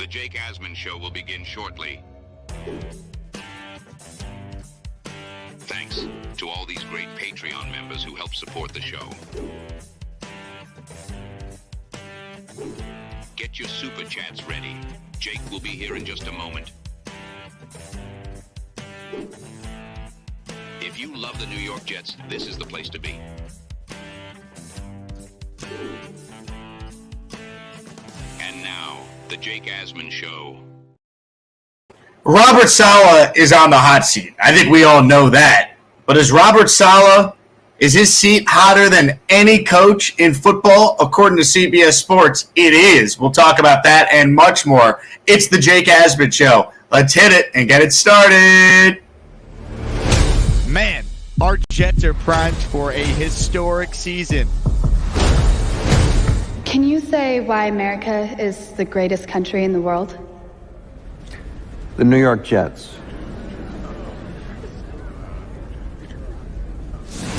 The Jake Asman Show will begin shortly. Thanks to all these great Patreon members who help support the show. Get your super chats ready. Jake will be here in just a moment. If you love the New York Jets, this is the place to be. And now, the Jake Asman Show. Robert Saleh is on the hot seat. I think we all know that. But is Robert Saleh, is his seat hotter than any coach in football? According to CBS Sports, it is. We'll talk about that and much more. It's the Jake Asman Show. Let's hit it and get it started. Man, our Jets are primed for a historic season. Can you say why America is the greatest country in the world? The New York Jets.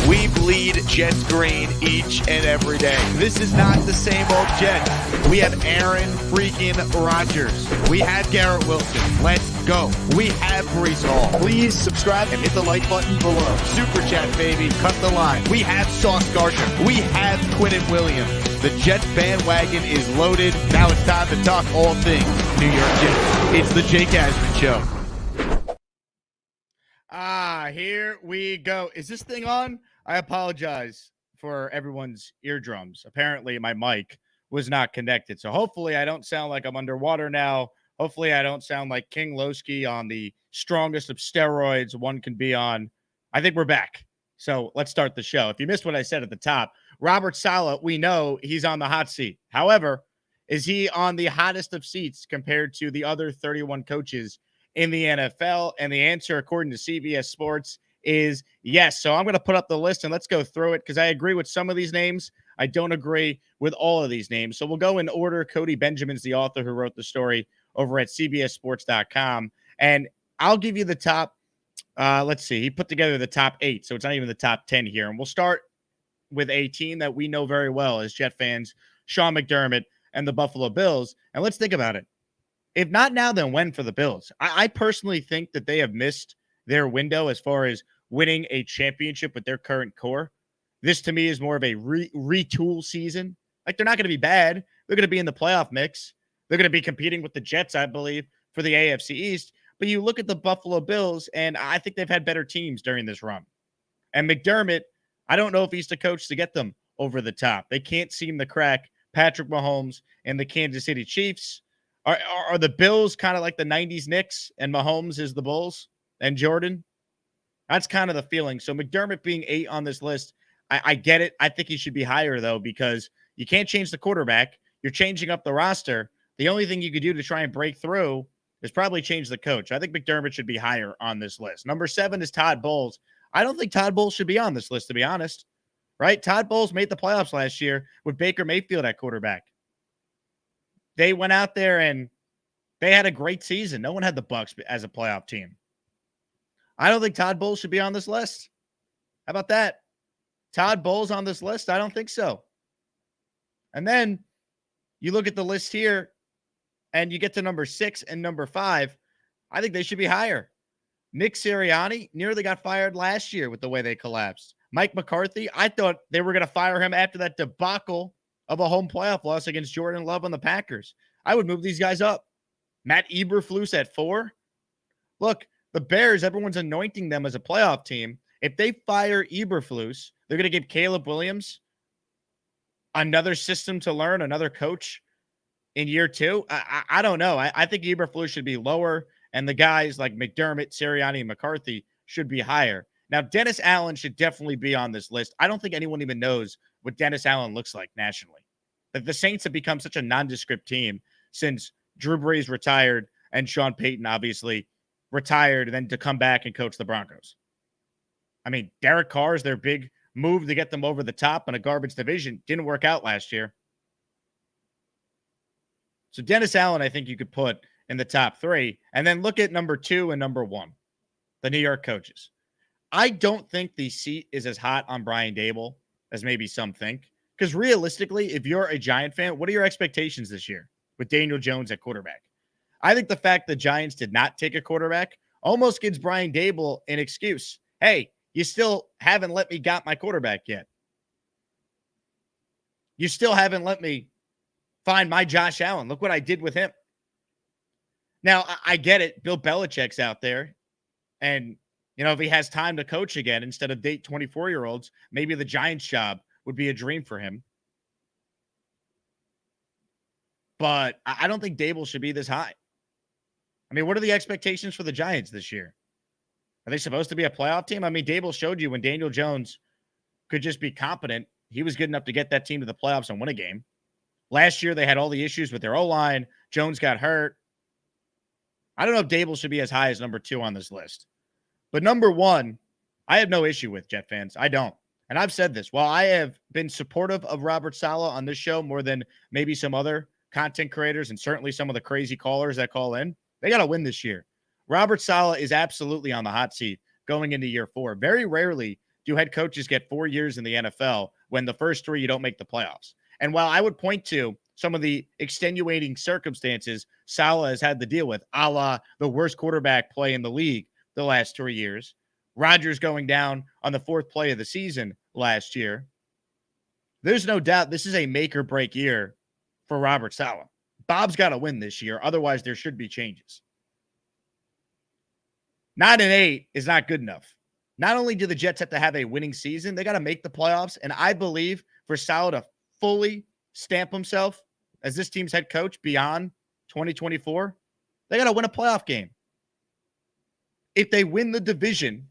We bleed Jets green each and every day. This is not the same old Jets. We have Aaron freaking Rodgers. We have Garrett Wilson. Let's go. We have Brees Hall. Please subscribe and hit the like button below. Super chat, baby. Cut the line. We have Sauce Gardner. We have Quinnen Williams. The Jets bandwagon is loaded. Now it's time to talk all things New York Jets. It's the Jake Asman Show. Here we go. Is this thing on? I apologize for everyone's eardrums. Apparently, my mic was not connected. So hopefully I don't sound like I'm underwater now. Hopefully I don't sound like King Lowski on the strongest of steroids one can be on. I think we're back. So let's start the show. If you missed what I said at the top, Robert Saleh, we know he's on the hot seat. However, is he on the hottest of seats compared to the other 31 coaches in the NFL? And the answer, according to CBS Sports, is yes. So I'm going to put up the list and let's go through it because I agree with some of these names. I don't agree with all of these names. So we'll go in order. Cody Benjamin's the author who wrote the story over at CBSSports.com. And I'll give you the top. Let's see. He put together the top 8. So it's not even the top 10 here. And we'll start with a team that we know very well as Jet fans, Sean McDermott and the Buffalo Bills. And let's think about it. If not now, then when for the Bills? I personally think that they have missed their window as far as winning a championship with their current core. This, to me, is more of a retool season. Like, they're not going to be bad. They're going to be in the playoff mix. They're going to be competing with the Jets, I believe, for the AFC East. But you look at the Buffalo Bills, and I think they've had better teams during this run. And McDermott, I don't know if he's the coach to get them over the top. They can't seem to crack Patrick Mahomes and the Kansas City Chiefs. Are the Bills kind of like the 90s Knicks and Mahomes is the Bulls and Jordan? That's kind of the feeling. So McDermott being 8 on this list, I get it. I think he should be higher, though, because you can't change the quarterback. You're changing up the roster. The only thing you could do to try and break through is probably change the coach. I think McDermott should be higher on this list. Number 7 is Todd Bowles. I don't think Todd Bowles should be on this list, to be honest. Right? Todd Bowles made the playoffs last year with Baker Mayfield at quarterback. They went out there and they had a great season. No one had the Bucs as a playoff team. I don't think Todd Bowles should be on this list. How about that? Todd Bowles on this list? I don't think so. And then you look at the list here and you get to number 6 and number 5. I think they should be higher. Nick Sirianni nearly got fired last year with the way they collapsed. Mike McCarthy, I thought they were going to fire him after that debacle of a home playoff loss against Jordan Love on the Packers. I would move these guys up. Matt Eberflus at 4. Look, the Bears, everyone's anointing them as a playoff team. If they fire Eberflus, they're going to give Caleb Williams another system to learn, another coach in year 2. I don't know. I think Eberflus should be lower, and the guys like McDermott, Sirianni, and McCarthy should be higher. Now, Dennis Allen should definitely be on this list. I don't think anyone even knows what Dennis Allen looks like nationally. But the Saints have become such a nondescript team since Drew Brees retired and Sean Payton obviously retired and then to come back and coach the Broncos. I mean, Derek Carr is their big move to get them over the top in a garbage division. Didn't work out last year. So Dennis Allen, I think you could put in the top 3. And then look at number 2 and number 1, the New York coaches. I don't think the seat is as hot on Brian Daboll as maybe some think. Because realistically, if you're a Giant fan, what are your expectations this year with Daniel Jones at quarterback? I think the fact the Giants did not take a quarterback almost gives Brian Daboll an excuse. Hey, you still haven't let me got my quarterback yet. You still haven't let me find my Josh Allen. Look what I did with him. Now, I get it. Bill Belichick's out there. And, if he has time to coach again instead of date 24-year-olds, maybe the Giants job would be a dream for him. But I don't think Daboll should be this high. I mean, what are the expectations for the Giants this year? Are they supposed to be a playoff team? I mean, Daboll showed you when Daniel Jones could just be competent. He was good enough to get that team to the playoffs and win a game. Last year, they had all the issues with their O-line. Jones got hurt. I don't know if Daboll should be as high as number 2 on this list. But number 1, I have no issue with, Jet fans. I don't. And I've said this. While I have been supportive of Robert Saleh on this show more than maybe some other content creators and certainly some of the crazy callers that call in, they got to win this year. Robert Saleh is absolutely on the hot seat going into year 4. Very rarely do head coaches get 4 years in the NFL when the first 3 you don't make the playoffs. And while I would point to some of the extenuating circumstances Saleh has had to deal with, a la the worst quarterback play in the league the last 3 years, Rodgers going down on the 4th play of the season last year, there's no doubt this is a make or break year for Robert Saleh. Bob's got to win this year. Otherwise, there should be changes. 9-8 is not good enough. Not only do the Jets have to have a winning season, they got to make the playoffs. And I believe for Saleh to fully stamp himself as this team's head coach beyond 2024, they got to win a playoff game. If they win the division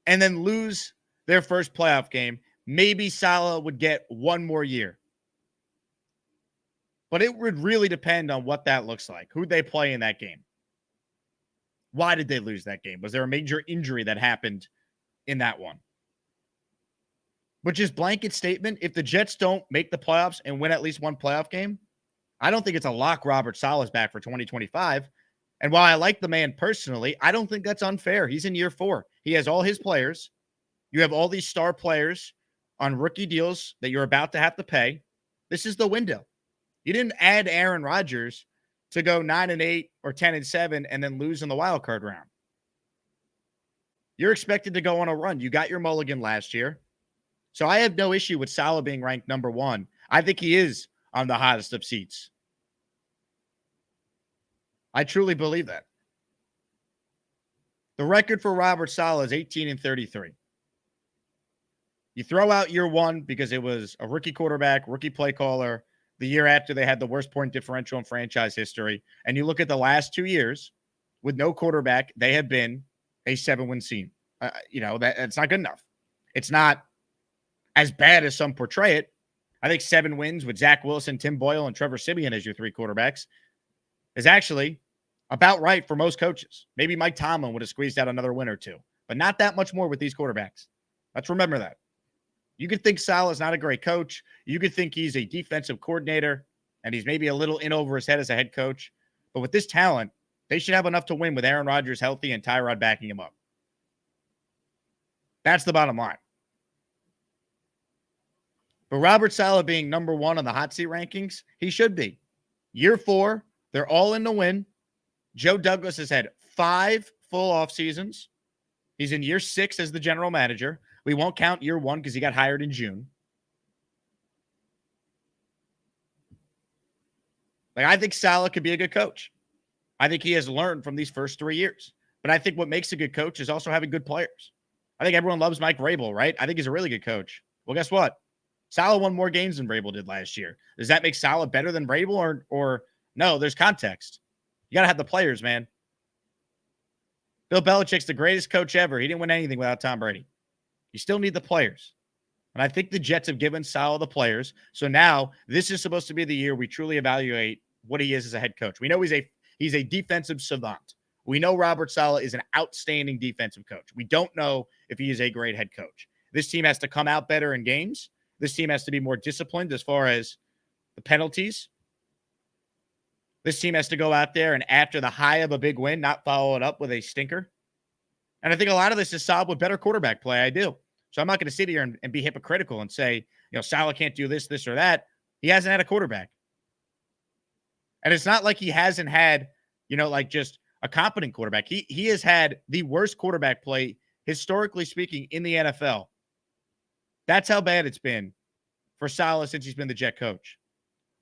and then lose their first playoff game, maybe Saleh would get 1 more year. But it would really depend on what that looks like. Who'd they play in that game? Why did they lose that game? Was there a major injury that happened in that one? But just blanket statement, if the Jets don't make the playoffs and win at least 1 playoff game, I don't think it's a lock Robert Saleh's back for 2025. And while I like the man personally, I don't think that's unfair. He's in year 4. He has all his players. You have all these star players on rookie deals that you're about to have to pay. This is the window. You didn't add Aaron Rodgers to go 9-8 or 10-7 and then lose in the wild card round. You're expected to go on a run. You got your mulligan last year. So I have no issue with Saleh being ranked number 1. I think he is on the hottest of seats. I truly believe that. The record for Robert Saleh is 18-33. You throw out year 1 because it was a rookie quarterback, rookie play caller, the year after they had the worst point differential in franchise history. And you look at the last 2 years with no quarterback, they have been a 7-win team. That's not good enough. It's not as bad as some portray it. I think 7 wins with Zach Wilson, Tim Boyle, and Trevor Siemian as your 3 quarterbacks is actually about right for most coaches. Maybe Mike Tomlin would have squeezed out another win or 2, but not that much more with these quarterbacks. Let's remember that. You could think Saleh's not a great coach. You could think he's a defensive coordinator and he's maybe a little in over his head as a head coach. But with this talent, they should have enough to win with Aaron Rodgers healthy and Tyrod backing him up. That's the bottom line. But Robert Saleh being number 1 on the hot seat rankings, he should be. Year 4, they're all in to win. Joe Douglas has had 5 full off seasons. He's in year 6 as the general manager. We won't count year 1 because he got hired in June. I think Saleh could be a good coach. I think he has learned from these first 3 years. But I think what makes a good coach is also having good players. I think everyone loves Mike Vrabel, right? I think he's a really good coach. Well, guess what? Saleh won more games than Vrabel did last year. Does that make Saleh better than Vrabel or no? There's context. You got to have the players, man. Bill Belichick's the greatest coach ever. He didn't win anything without Tom Brady. You still need the players. And I think the Jets have given Saleh the players. So now this is supposed to be the year we truly evaluate what he is as a head coach. We know he's a defensive savant. We know Robert Saleh is an outstanding defensive coach. We don't know if he is a great head coach. This team has to come out better in games. This team has to be more disciplined as far as the penalties. This team has to go out there and after the high of a big win, not follow it up with a stinker. And I think a lot of this is solved with better quarterback play. I do. So I'm not going to sit here and be hypocritical and say, Saleh can't do this, or that. He hasn't had a quarterback. And it's not like he hasn't had, like just a competent quarterback. He has had the worst quarterback play, historically speaking, in the NFL. That's how bad it's been for Salah since he's been the Jet coach.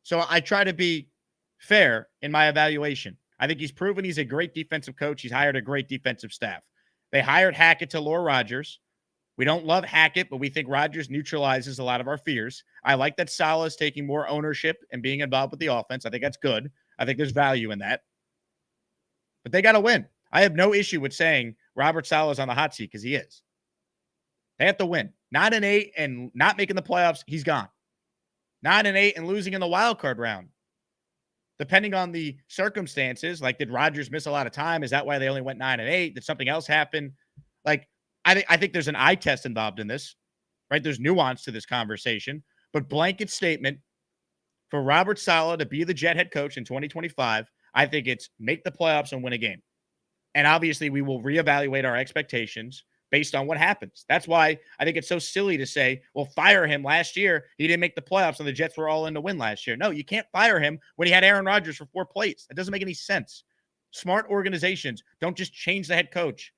So I try to be fair in my evaluation. I think he's proven he's a great defensive coach. He's hired a great defensive staff. They hired Hackett to lure Rodgers. We don't love Hackett, but we think Rodgers neutralizes a lot of our fears. I like that Salah is taking more ownership and being involved with the offense. I think that's good. I think there's value in that. But they got to win. I have no issue with saying Robert Saleh is on the hot seat because he is. They have to win. 9-8 and not making the playoffs, he's gone. 9-8 and losing in the wild card round. Depending on the circumstances, like did Rodgers miss a lot of time? Is that why they only went 9-8? Did something else happen? Like I think there's an eye test involved in this, right? There's nuance to this conversation, but blanket statement for Robert Saleh to be the Jet head coach in 2025, I think it's make the playoffs and win a game. And obviously we will reevaluate our expectations based on what happens. That's why I think it's so silly to say, well, fire him last year. He didn't make the playoffs and the Jets were all in to win last year. No, you can't fire him when he had Aaron Rodgers for 4 plays. That doesn't make any sense. Smart organizations don't just change the head coach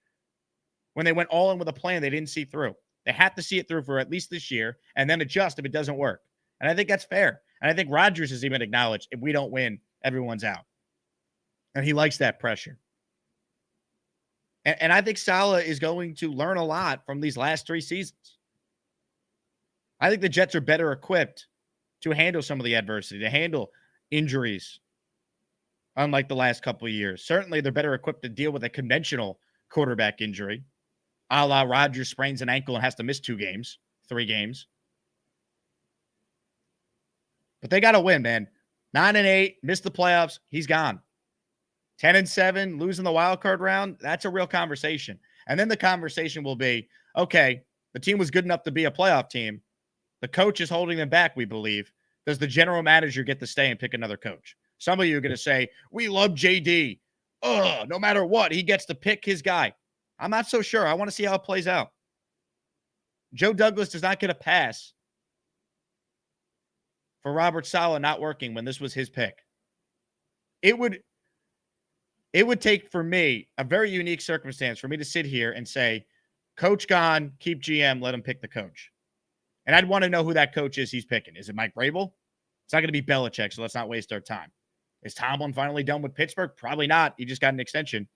when they went all in with a plan they didn't see through. They have to see it through for at least this year and then adjust if it doesn't work. And I think that's fair. And I think Rodgers has even acknowledged if we don't win, everyone's out. And he likes that pressure. And I think Salah is going to learn a lot from these last 3 seasons. I think the Jets are better equipped to handle some of the adversity, to handle injuries, unlike the last couple of years. Certainly, they're better equipped to deal with a conventional quarterback injury, a la Rodgers sprains an ankle and has to miss 2 games, 3 games. But they got to win, man. 9-8, missed the playoffs. He's gone. 10-7, losing the wild card round. That's a real conversation. And then the conversation will be, okay, the team was good enough to be a playoff team. The coach is holding them back, we believe. Does the general manager get to stay and pick another coach? Some of you are going to say, we love JD. No matter what, he gets to pick his guy. I'm not so sure. I want to see how it plays out. Joe Douglas does not get a pass for Robert Saleh not working when this was his pick. It would take, for me, a very unique circumstance for me to sit here and say, coach gone, keep GM, let him pick the coach. And I'd want to know who that coach is he's picking. Is it Mike Vrabel? It's not going to be Belichick, so let's not waste our time. Is Tomlin finally done with Pittsburgh? Probably not. He just got an extension.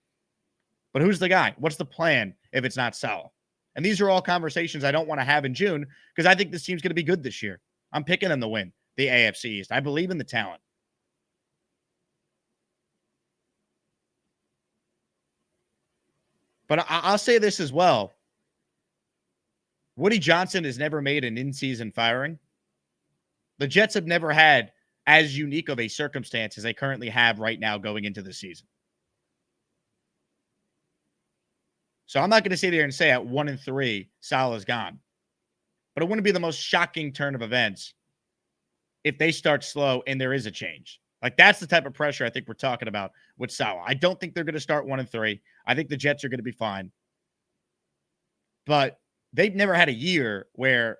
But who's the guy? What's the plan if it's not Salah? And these are all conversations I don't want to have in June because I think this team's going to be good this year. I'm picking them to win the AFC East. I believe in the talent. But I'll say this as well. Woody Johnson has never made an in-season firing. The Jets have never had as unique of a circumstance as they currently have right now going into the season. So I'm not going to sit there and say at 1-3, Salah's gone. But it wouldn't be the most shocking turn of events if they start slow and there is a change. Like, that's the type of pressure I think we're talking about with Salah. I don't think they're going to start 1-3. I think the Jets are going to be fine. But they've never had a year where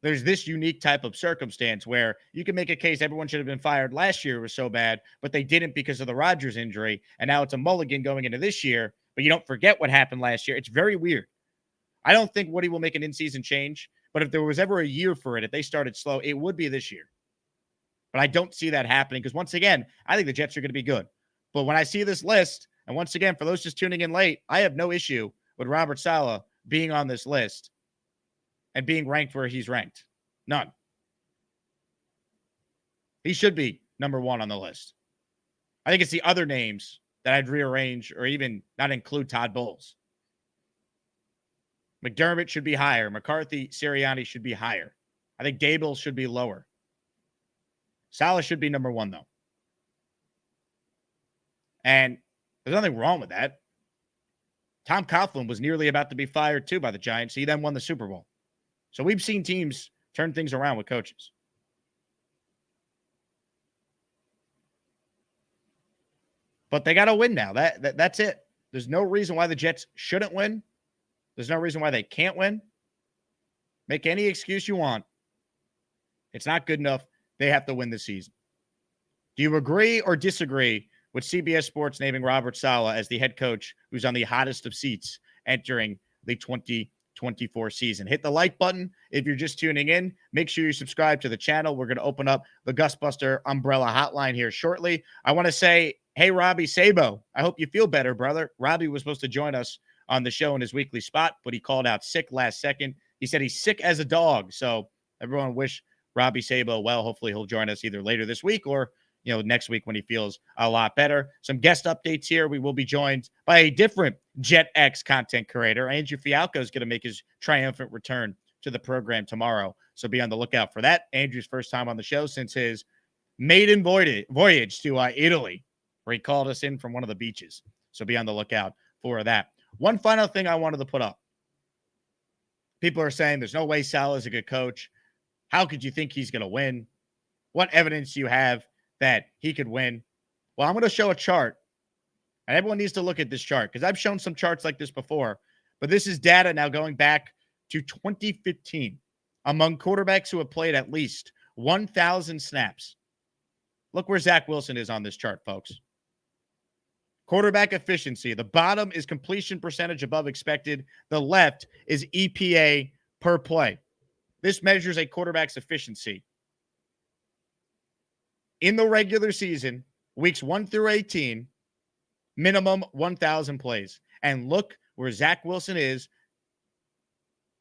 there's this unique type of circumstance where you can make a case everyone should have been fired last year. It was so bad, but they didn't because of the Rodgers injury. And now it's a mulligan going into this year, but you don't forget what happened last year. It's very weird. I don't think Woody will make an in-season change, but if there was ever a year for it, if they started slow, it would be this year. But I don't see that happening because, once again, I think the Jets are going to be good. But when I see this list, and once again, for those just tuning in late, I have no issue with Robert Saleh being on this list and being ranked where he's ranked. None. He should be number 1 on the list. I think it's the other names that I'd rearrange or even not include Todd Bowles. McDermott should be higher. McCarthy, Sirianni should be higher. I think Dable should be lower. Salah should be number 1, though. And there's nothing wrong with that. Tom Coughlin was nearly about to be fired, too, by the Giants. He then won the Super Bowl. So we've seen teams turn things around with coaches. But they got to win now. That's it. There's no reason why the Jets shouldn't win. There's no reason why they can't win. Make any excuse you want. It's not good enough. They have to win this season. Do you agree or disagree with CBS Sports naming Robert Saleh as the head coach who's on the hottest of seats entering the 2024 season? Hit the like button if you're just tuning in. Make sure you subscribe to the channel. We're going to open up the Gusbuster umbrella hotline here shortly. I want to say, hey, Robby Sabo, I hope you feel better, brother. Robby was supposed to join us on the show in his weekly spot, but he called out sick last second. He said he's sick as a dog. So everyone wish Robby Sabo well. Hopefully he'll join us either later this week or next week when he feels a lot better. Some guest updates here. We will be joined by a different Jet X content creator. Andrew Fialco is going to make his triumphant return to the program tomorrow. So be on the lookout for that. Andrew's first time on the show since his maiden voyage to Italy, where he called us in from one of the beaches. So be on the lookout for that. One final thing I wanted to put up. People are saying there's no way Salah is a good coach. How could you think he's going to win? What evidence do you have that he could win? Well, I'm going to show a chart, and everyone needs to look at this chart because I've shown some charts like this before, but this is data now going back to 2015 among quarterbacks who have played at least 1,000 snaps. Look where Zach Wilson is on this chart, folks. Quarterback efficiency. The bottom is completion percentage above expected. The left is EPA per play. This measures a quarterback's efficiency. In the regular season, weeks 1 through 18, minimum 1,000 plays. And look where Zach Wilson is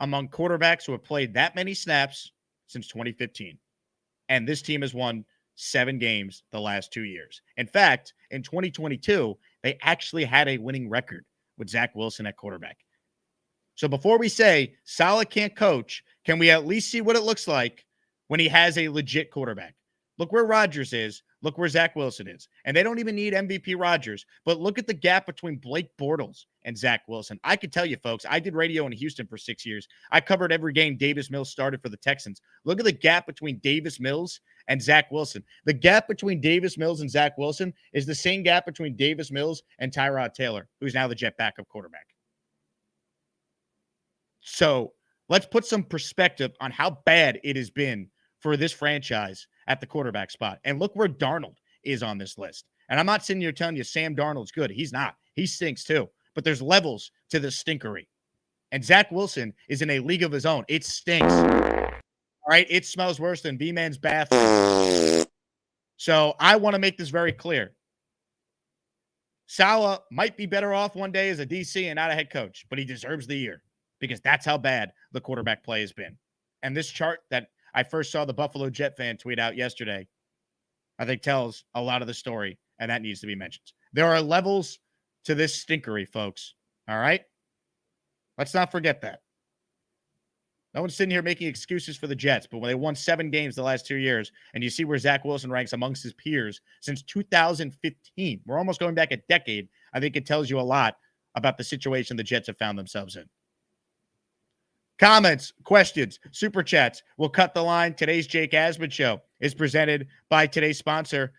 among quarterbacks who have played that many snaps since 2015. And this team has won 7 games the last 2 years. In fact, in 2022, they actually had a winning record with Zach Wilson at quarterback. So before we say Salah can't coach, can we at least see what it looks like when he has a legit quarterback? Look where Rodgers is. Look where Zach Wilson is. And they don't even need MVP Rodgers, but look at the gap between Blake Bortles and Zach Wilson. I could tell you, folks, I did radio in Houston for 6 years. I covered every game Davis Mills started for the Texans. Look at the gap between Davis Mills and Zach Wilson. The gap between Davis Mills and Zach Wilson is the same gap between Davis Mills and Tyrod Taylor, who's now the Jet backup quarterback. So let's put some perspective on how bad it has been for this franchise at the quarterback spot. And look where Darnold is on this list. And I'm not sitting here telling you Sam Darnold's good. He's not. He stinks too. But there's levels to the stinkery. And Zach Wilson is in a league of his own. It stinks. All right? It smells worse than B-Man's bathroom. So I want to make this very clear. Salah might be better off one day as a DC and not a head coach, but he deserves the year because that's how bad the quarterback play has been. And this chart that I first saw the Buffalo Jet fan tweet out yesterday, I think tells a lot of the story, and that needs to be mentioned. There are levels to this stinkery, folks. All right? Let's not forget that. No one's sitting here making excuses for the Jets, but when they won 7 games the last 2 years, and you see where Zach Wilson ranks amongst his peers since 2015, we're almost going back a decade, I think it tells you a lot about the situation the Jets have found themselves in. Comments, questions, super chats. We'll cut the line. Today's Jake Asman Show is presented by today's sponsor,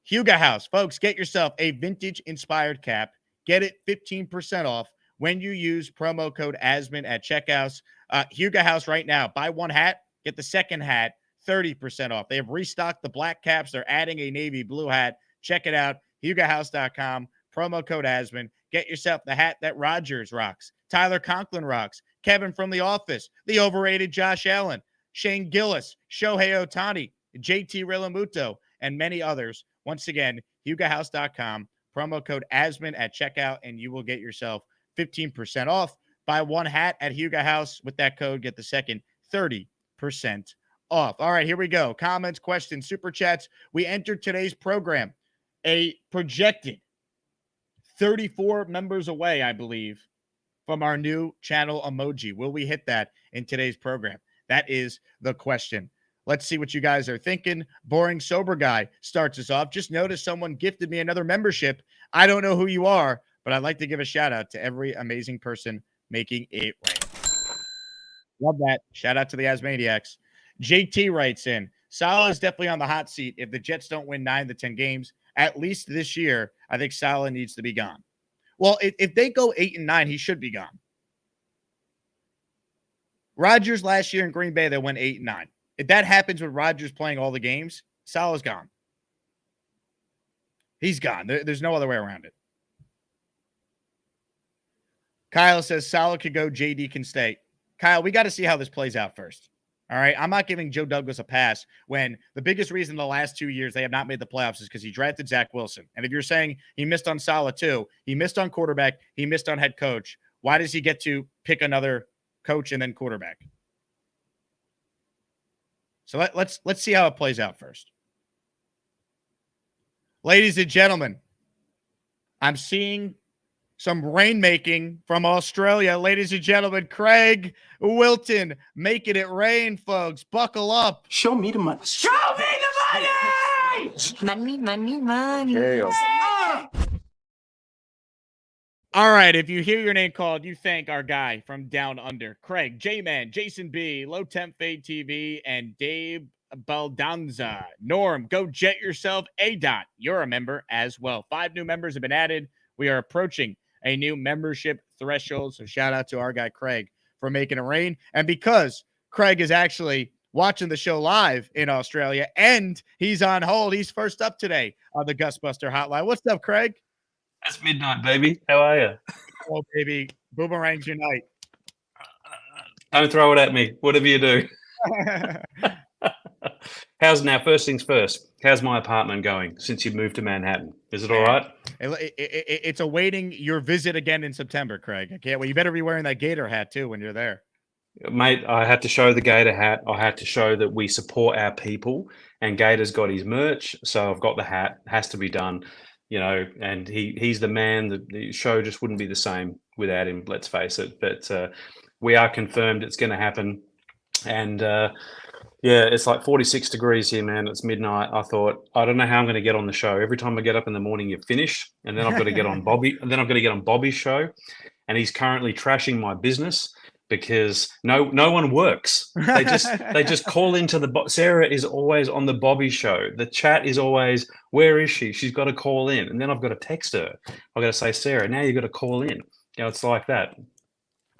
Huga House. Folks, get yourself a vintage-inspired cap. Get it 15% off when you use promo code Asman at checkout. Huga House right now. Buy one hat, get the second hat 30% off. They have restocked the black caps. They're adding a navy blue hat. Check it out. HugaHouse.com. Promo code Asman. Get yourself the hat that Rodgers rocks, Tyler Conklin rocks, Kevin from The Office, the overrated Josh Allen, Shane Gillis, Shohei Ohtani, JT Realmuto, and many others. Once again, HugaHouse.com. Promo code Asman at checkout, and you will get yourself 15% off. Buy one hat at Huga House. With that code, get the second 30% off. All right, here we go. Comments, questions, super chats. We entered today's program a projected 34 members away, I believe, from our new channel emoji. Will we hit that in today's program? That is the question. Let's see what you guys are thinking. Boring Sober Guy starts us off. Just noticed someone gifted me another membership. I don't know who you are, but I'd like to give a shout out to every amazing person making it right. Love that. Shout out to the Asmaniacs. JT writes in, Salah is definitely on the hot seat. If the Jets don't win 9 to 10 games, at least this year, I think Salah needs to be gone. Well, if they go 8-9, he should be gone. Rodgers last year in Green Bay, they went 8-9. If that happens with Rodgers playing all the games, Salah's gone. He's gone. There's no other way around it. Kyle says Salah could go, JD can stay. Kyle, we got to see how this plays out first. All right. I'm not giving Joe Douglas a pass when the biggest reason the last 2 years they have not made the playoffs is because he drafted Zach Wilson. And if you're saying he missed on Salah too, he missed on quarterback, he missed on head coach, why does he get to pick another coach and then quarterback? So let's see how it plays out first. Ladies and gentlemen, I'm seeing some rainmaking from Australia. Ladies and gentlemen, Craig Wilton making it rain, folks. Buckle up. Show me the money. Show me the money! Money. All right, if you hear your name called, you thank our guy from Down Under, Craig, J-Man, Jason B, Low Temp Fade TV, and Dave Baldanza. Norm, go jet yourself. A-Dot, you're a member as well. 5 new members have been added. We are approaching a new membership threshold, so shout out to our guy Craig for making it rain. And because Craig is actually watching the show live in Australia and he's on hold, he's first up today on the Gusbuster Hotline. What's up, Craig? It's midnight, baby. How are you? Oh, baby. Boomerangs unite. Don't throw it at me. Whatever you do. How's now? First things first. How's my apartment going since you moved to Manhattan? Is it all right? It's awaiting your visit again in September, Craig. I can't wait. You better be wearing that Gator hat too when you're there. Mate, I had to show the Gator hat. I had to show that we support our people, and Gator's got his merch, so I've got the hat. It has to be done. You know, and he's the man. The show just wouldn't be the same without him, let's face it. But we are confirmed it's going to happen. And yeah, it's like 46 degrees here, man. It's midnight. I thought, I don't know how I'm going to get on the show. Every time I get up in the morning, you finish. And then I've got to get on Bobby. And then I've got to get on Bobby's show. And he's currently trashing my business because no one works. They just call into the Sarah is always on the Bobby show. The chat is always, where is she? She's got to call in, and then I've got to text her. I've got to say, Sarah, now you've got to call in. You know, it's like that.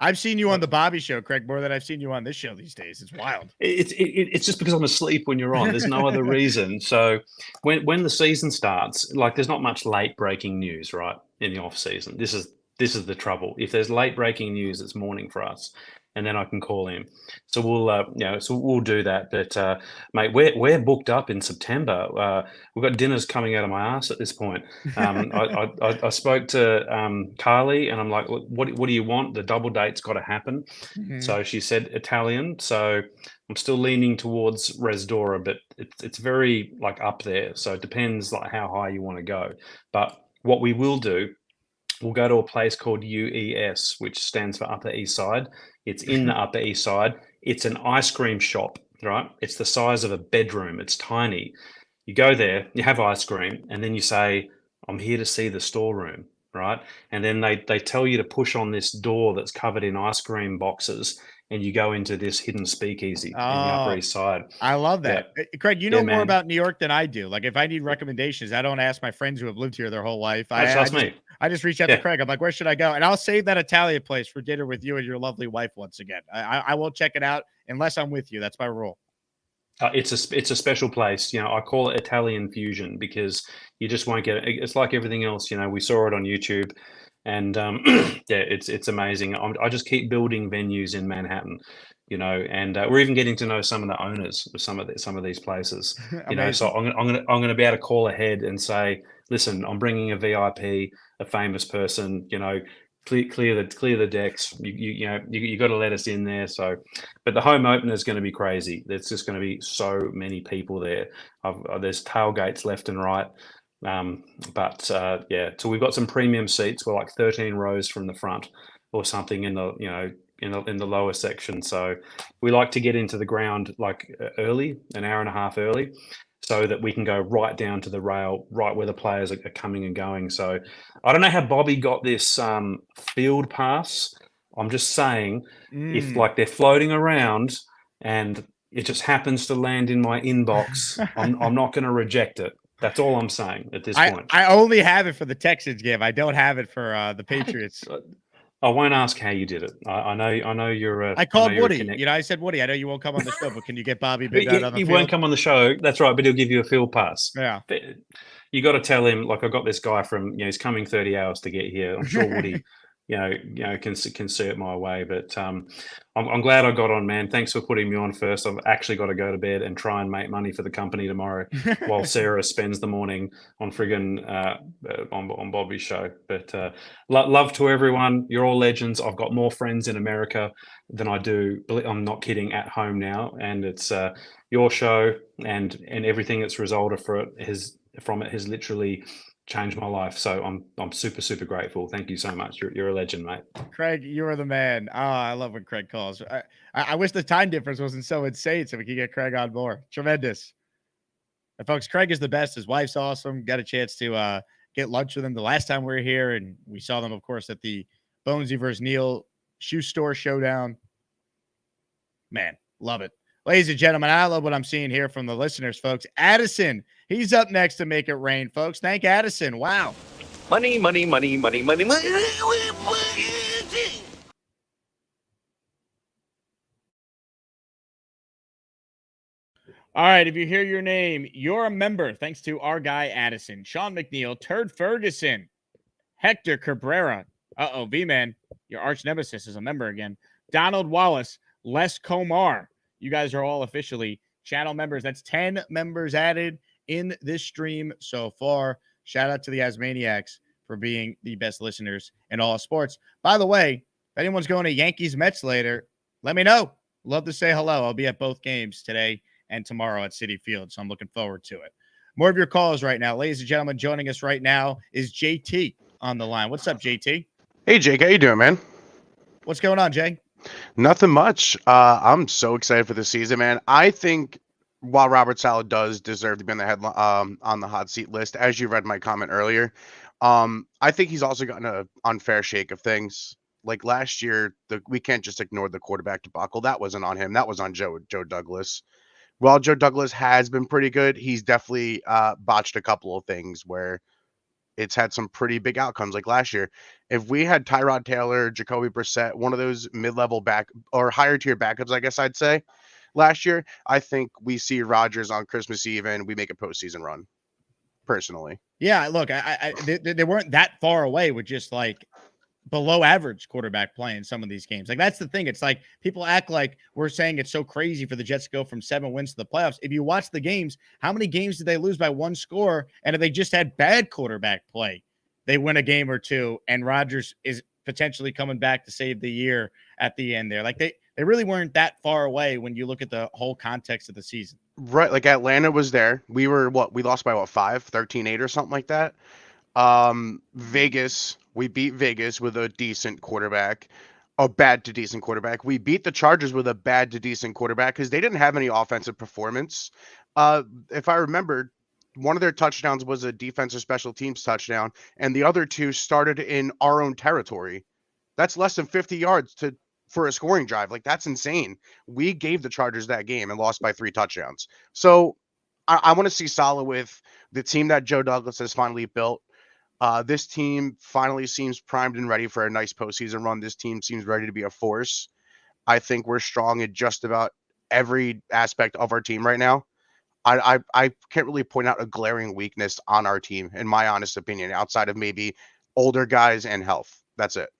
I've seen you on the Bobby show, Craig, more than I've seen you on this show these days. It's wild. It's just because I'm asleep when you're on. There's no other reason. So when the season starts, like there's not much late breaking news, right? In the off season, this is the trouble. If there's late breaking news, it's morning for us, and then I can call in. So we'll do that. But mate, we're booked up in September. We've got dinners coming out of my ass at this point. I spoke to Carly, and I'm like, what do you want? The double date's got to happen. Mm-hmm. So she said Italian. So I'm still leaning towards Resdora, but it's very like up there. So it depends like how high you want to go. But what we will do, we'll go to a place called UES, which stands for Upper East Side. It's in the Upper East Side. It's an ice cream shop, right? It's the size of a bedroom. It's tiny. You go there, you have ice cream, and then you say, I'm here to see the storeroom, right? And then they tell you to push on this door that's covered in ice cream boxes, and you go into this hidden speakeasy in the Upper East Side. I love that. Yeah. Craig, you know more about New York than I do. Like if I need recommendations, I don't ask my friends who have lived here their whole life. I just reach out to Craig. I'm like, where should I go? And I'll save that Italian place for dinner with you and your lovely wife once again. I won't check it out unless I'm with you. That's my rule. It's a special place. You know, I call it Italian fusion because you just won't get it. It's like everything else. You know, we saw it on YouTube. And yeah, it's amazing. I just keep building venues in Manhattan, you know, and we're even getting to know some of the owners of some of these places, you know. So I'm gonna be able to call ahead and say, listen, I'm bringing a VIP, a famous person, you know, clear the decks. You got to let us in there. So, but the home opener is going to be crazy. There's just going to be so many people there. There's tailgates left and right. Yeah, so we've got some premium seats. We're like 13 rows from the front or something in the lower section. So we like to get into the ground like early, an hour and a half early, so that we can go right down to the rail, right where the players are coming and going. So I don't know how Bobby got this field pass. I'm just saying, if like they're floating around and it just happens to land in my inbox, I'm not going to reject it. That's all I'm saying at this point. I only have it for the Texans game. I don't have it for the Patriots. I won't ask how you did it. I know you're a. I called you're a Woody. I said, Woody, I know you won't come on the show, but can you get Bobby Big out on the He field? won't come on the show. That's right, but he'll give you a field pass. Yeah. You got to tell him, like, I got this guy from, he's coming 30 hours to get here. I'm sure Woody, can see it my way. But I'm glad I got on, man. Thanks for putting me on first. I've actually got to go to bed and try and make money for the company tomorrow while Sarah spends the morning on friggin' on Bobby's show. But love to everyone. You're all legends. I've got more friends in America than I do. I'm not kidding, at home now. And it's your show and everything that's resulted from it has literally changed my life. So I'm super, super grateful. Thank you so much. You're a legend, mate. Craig, you are the man. I love when Craig calls. I wish the time difference wasn't so insane so we could get Craig on more. Tremendous. And folks, Craig is the best. His wife's awesome. Got a chance to get lunch with him the last time we were here, and we saw them, of course, at the Bonesy versus Neal shoe store showdown. Man, love it. Ladies and gentlemen, I love what I'm seeing here from the listeners, folks. Addison, he's up next to make it rain, folks. Thank Addison. Wow. Money, money, money, money, money, money. All right, if you hear your name, you're a member, thanks to our guy Addison, Sean McNeil, Turd Ferguson, Hector Cabrera. VMan, your arch nemesis, is a member again. Donald Wallace, Les Comar. You guys are all officially channel members. That's 10 members added in this stream so far. Shout out to the Asmaniacs for being the best listeners in all sports. By the way, if anyone's going to Yankees Mets later, let me know. Love to say hello. I'll be at both games today and tomorrow at Citi Field, so I'm looking forward to it. More of your calls right now. Ladies and gentlemen, joining us right now is JT on the line. What's up, JT? Hey, Jake. How you doing, man? What's going on, Jay? Nothing much. I'm so excited for the season, man. I think while Robert Saleh does deserve to be on the hot seat list, as you read my comment earlier, I think he's also gotten an unfair shake of things. Like last year, we can't just ignore the quarterback debacle. That wasn't on him. That was on Joe Douglas. While Joe Douglas has been pretty good, he's definitely botched a couple of things where it's had some pretty big outcomes. Like last year, if we had Tyrod Taylor, Jacoby Brissett, one of those mid-level back or higher tier backups, I guess I'd say, last year, I think we see Rodgers on Christmas Eve and we make a postseason run. Personally, yeah. Look, they weren't that far away with just like below average quarterback play in some of these games. Like that's the thing. It's like people act like we're saying it's so crazy for the Jets to go from 7 wins to the playoffs. If you watch the games, how many games did they lose by one score? And if they just had bad quarterback play, they win a game or two, and Rodgers is potentially coming back to save the year at the end there. Like they really weren't that far away when you look at the whole context of the season. Right. Like Atlanta was there. We lost by 13-8 or something like that. Vegas, we beat Vegas with a decent quarterback, a bad to decent quarterback. We beat the Chargers with a bad to decent quarterback because they didn't have any offensive performance. If I remember, one of their touchdowns was a defensive special teams touchdown, and the other two started in our own territory. That's less than 50 yards for a scoring drive. Like, that's insane. We gave the Chargers that game and lost by 3 touchdowns. So I want to see Salah with the team that Joe Douglas has finally built. This team finally seems primed and ready for a nice postseason run. This team seems ready to be a force. I think we're strong in just about every aspect of our team right now. I can't really point out a glaring weakness on our team, in my honest opinion, outside of maybe older guys and health. That's it.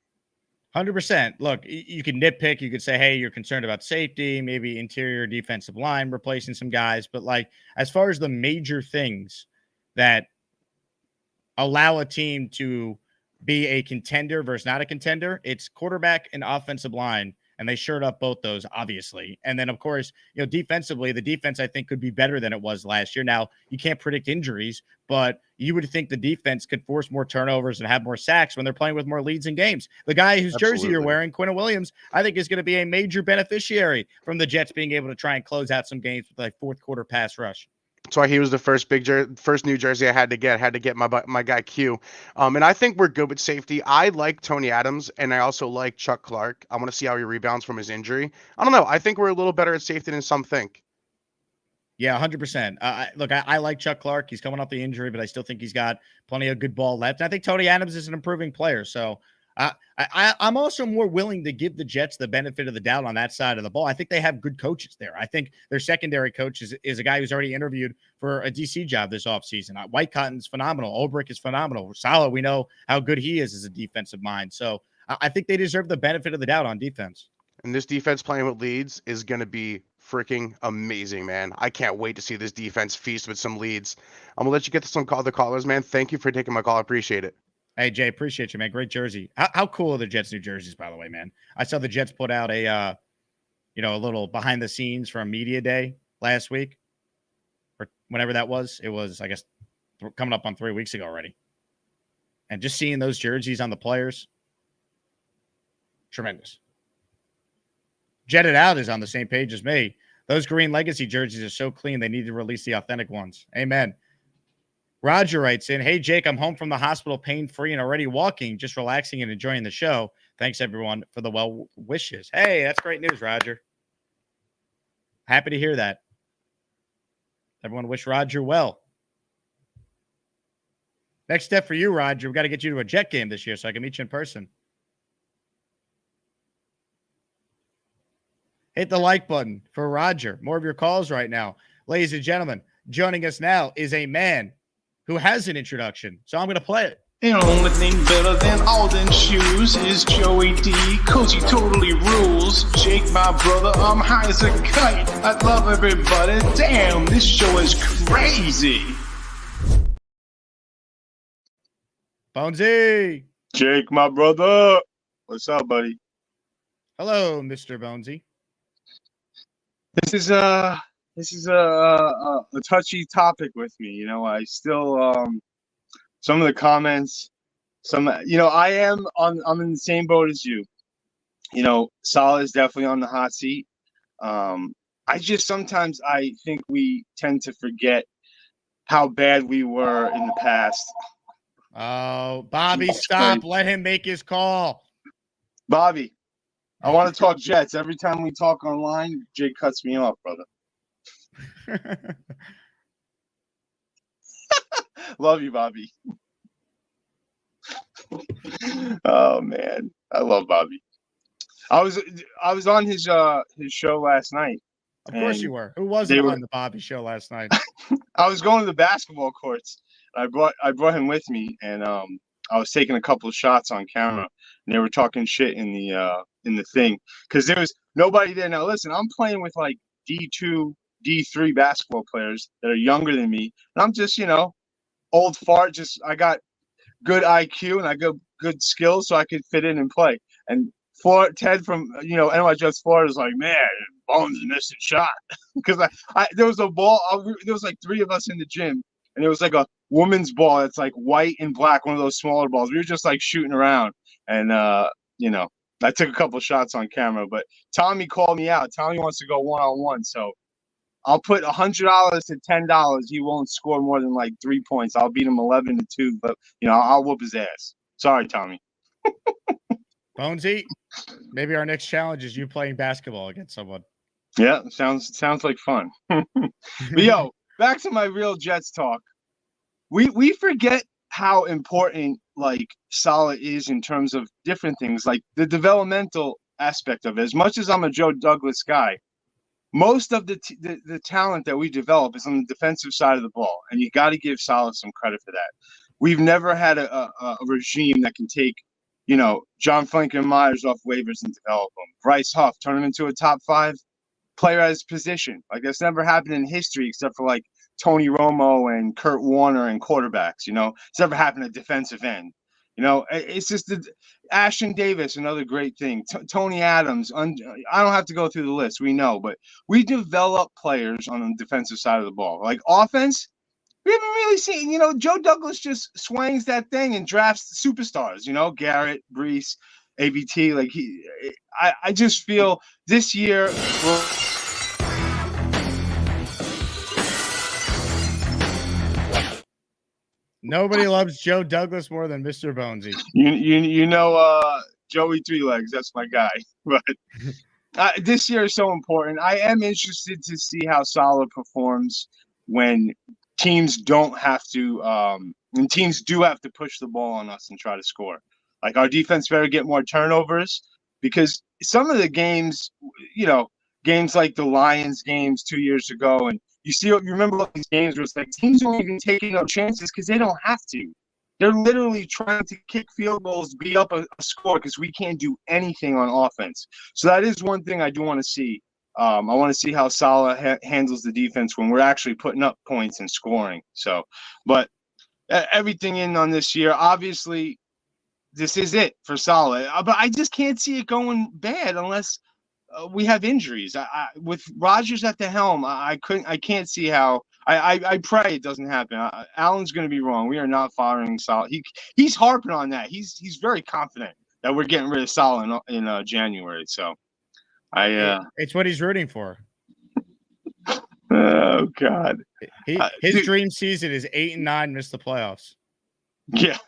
100%. Look, you can nitpick. You could say, hey, you're concerned about safety, maybe interior defensive line, replacing some guys. But like, as far as the major things that allow a team to be a contender versus not a contender, it's quarterback and offensive line. And they shored up both those, obviously. And then, of course, defensively, the defense, I think, could be better than it was last year. Now, you can't predict injuries, but you would think the defense could force more turnovers and have more sacks when they're playing with more leads in games. The guy whose jersey you're wearing, Quinton Williams, I think is going to be a major beneficiary from the Jets being able to try and close out some games with like fourth quarter pass rush. That's why he was the first new jersey I had to get my guy Q. And I think we're good with safety. I like Tony Adams, and I also like Chuck Clark. I want to see how he rebounds from his injury. I don't know. I think we're a little better at safety than some think. Yeah, 100%. Look, I like Chuck Clark. He's coming off the injury, but I still think he's got plenty of good ball left. And I think Tony Adams is an improving player. So I'm also more willing to give the Jets the benefit of the doubt on that side of the ball. I think they have good coaches there. I think their secondary coach is a guy who's already interviewed for a DC job this offseason. White Cotton's phenomenal. Ulbrich is phenomenal. Salah, we know how good he is as a defensive mind. So I think they deserve the benefit of the doubt on defense. And this defense playing with leads is going to be freaking amazing, man. I can't wait to see this defense feast with some leads. I'm going to let you get to some the callers, man. Thank you for taking my call. I appreciate it. Hey, Jay, appreciate you, man. Great jersey. How cool are the Jets' new jerseys, by the way, man? I saw the Jets put out a little behind the scenes from Media Day last week or whenever that was. It was, I guess, coming up on 3 weeks ago already. And just seeing those jerseys on the players, tremendous. Jetted Out is on the same page as me. Those green legacy jerseys are so clean, they need to release the authentic ones. Amen. Roger writes in, hey, Jake, I'm home from the hospital pain-free and already walking, just relaxing and enjoying the show. Thanks, everyone, for the well wishes. Hey, that's great news, Roger. Happy to hear that. Everyone wish Roger well. Next step for you, Roger, we've got to get you to a Jet game this year so I can meet you in person. Hit the like button for Roger. More of your calls right now. Ladies and gentlemen, joining us now is a man who has an introduction, so I'm going to play it. The only thing better than all them shoes is Joey D, cause he totally rules. Jake, my brother, I'm high as a kite. I love everybody. Damn, this show is crazy. Bonesy. Jake, my brother. What's up, buddy? Hello, Mr. Bonesy. This is a touchy topic with me. You know, I still some of the comments, I'm in the same boat as you. You know, Salah is definitely on the hot seat. I think we tend to forget how bad we were in the past. Oh, Bobby, stop. Let him make his call. Bobby, I want to talk Jets. Every time we talk online, Jake cuts me off, brother. Love you, Bobby. Oh man, I love Bobby. I was on his show last night. Of course you were. Who wasn't on the Bobby show last night? I was going to the basketball courts. I brought him with me, and I was taking a couple of shots on camera, and they were talking shit in the thing because there was nobody there. Now listen, I'm playing with like D2, D3 basketball players that are younger than me, and I'm just old fart. I got good IQ and I got good skills, so I could fit in and play. And Ted from NYJets Florida is like, man, Bones is missing shot because there was a ball. There was like three of us in the gym, and it was like a woman's ball that's like white and black, one of those smaller balls. We were just like shooting around, and I took a couple shots on camera. But Tommy called me out. Tommy wants to go 1-on-1, so I'll put $100 to $10. He won't score more than like 3 points. I'll beat him 11-2, but I'll whoop his ass. Sorry, Tommy. Bonesy, maybe our next challenge is you playing basketball against someone. Yeah, sounds like fun. But back to my real Jets talk. We forget how important like Salah is in terms of different things, like the developmental aspect of it. As much as I'm a Joe Douglas guy, most of the talent that we develop is on the defensive side of the ball, and you got to give Salah some credit for that. We've never had a regime that can take, John Franklin Myers off waivers and develop him. Bryce Huff, turn him into a top 5 player at his position. Like that's never happened in history except for like Tony Romo and Kurt Warner and quarterbacks. It's never happened at defensive end. It's just Ashton Davis, another great thing. Tony Adams. I don't have to go through the list. We know, but we develop players on the defensive side of the ball. Like offense, we haven't really seen. Joe Douglas just swings that thing and drafts superstars. Garrett, Brees, ABT. Like I just feel this year. Nobody loves Joe Douglas more than Mr. Bonesy. Joey Three Legs. That's my guy. But this year is so important. I am interested to see how Salah performs when teams don't have to, when teams do have to push the ball on us and try to score. Like our defense better get more turnovers because some of the games, games like the Lions games 2 years ago, and you remember all these games where it's like teams don't even taking no chances because they don't have to. They're literally trying to kick field goals, beat up a score because we can't do anything on offense. So that is one thing I do want to see. I want to see how Salah handles the defense when we're actually putting up points and scoring. So, but everything in on this year, obviously, this is it for Salah. But I just can't see it going bad unless we have injuries. With Rodgers at the helm, I can't see how. I pray it doesn't happen. Allen's going to be wrong. We are not firing Salah. He's harping on that. He's very confident that we're getting rid of Salah in January. So it's what he's rooting for. Oh God, his dream season is 8-9, miss the playoffs. Yeah.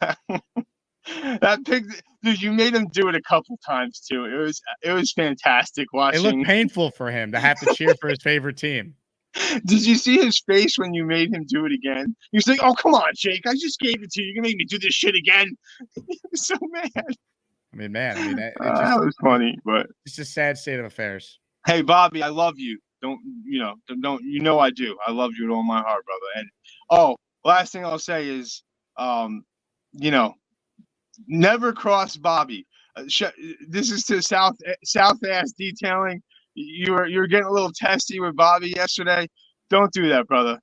That pick, dude, you made him do it a couple times too. It was fantastic watching. It looked painful for him to have to cheer for his favorite team. Did you see his face when you made him do it again? He was like, "Oh, come on, Jake! I just gave it to you. You can make me do this shit again." He was so mad. That was funny, but it's a sad state of affairs. Hey, Bobby, I love you. Don't I do. I love you with all my heart, brother. And last thing I'll say is, never cross Bobby. This is to South Ass Detailing. You're getting a little testy with Bobby yesterday. Don't do that, brother.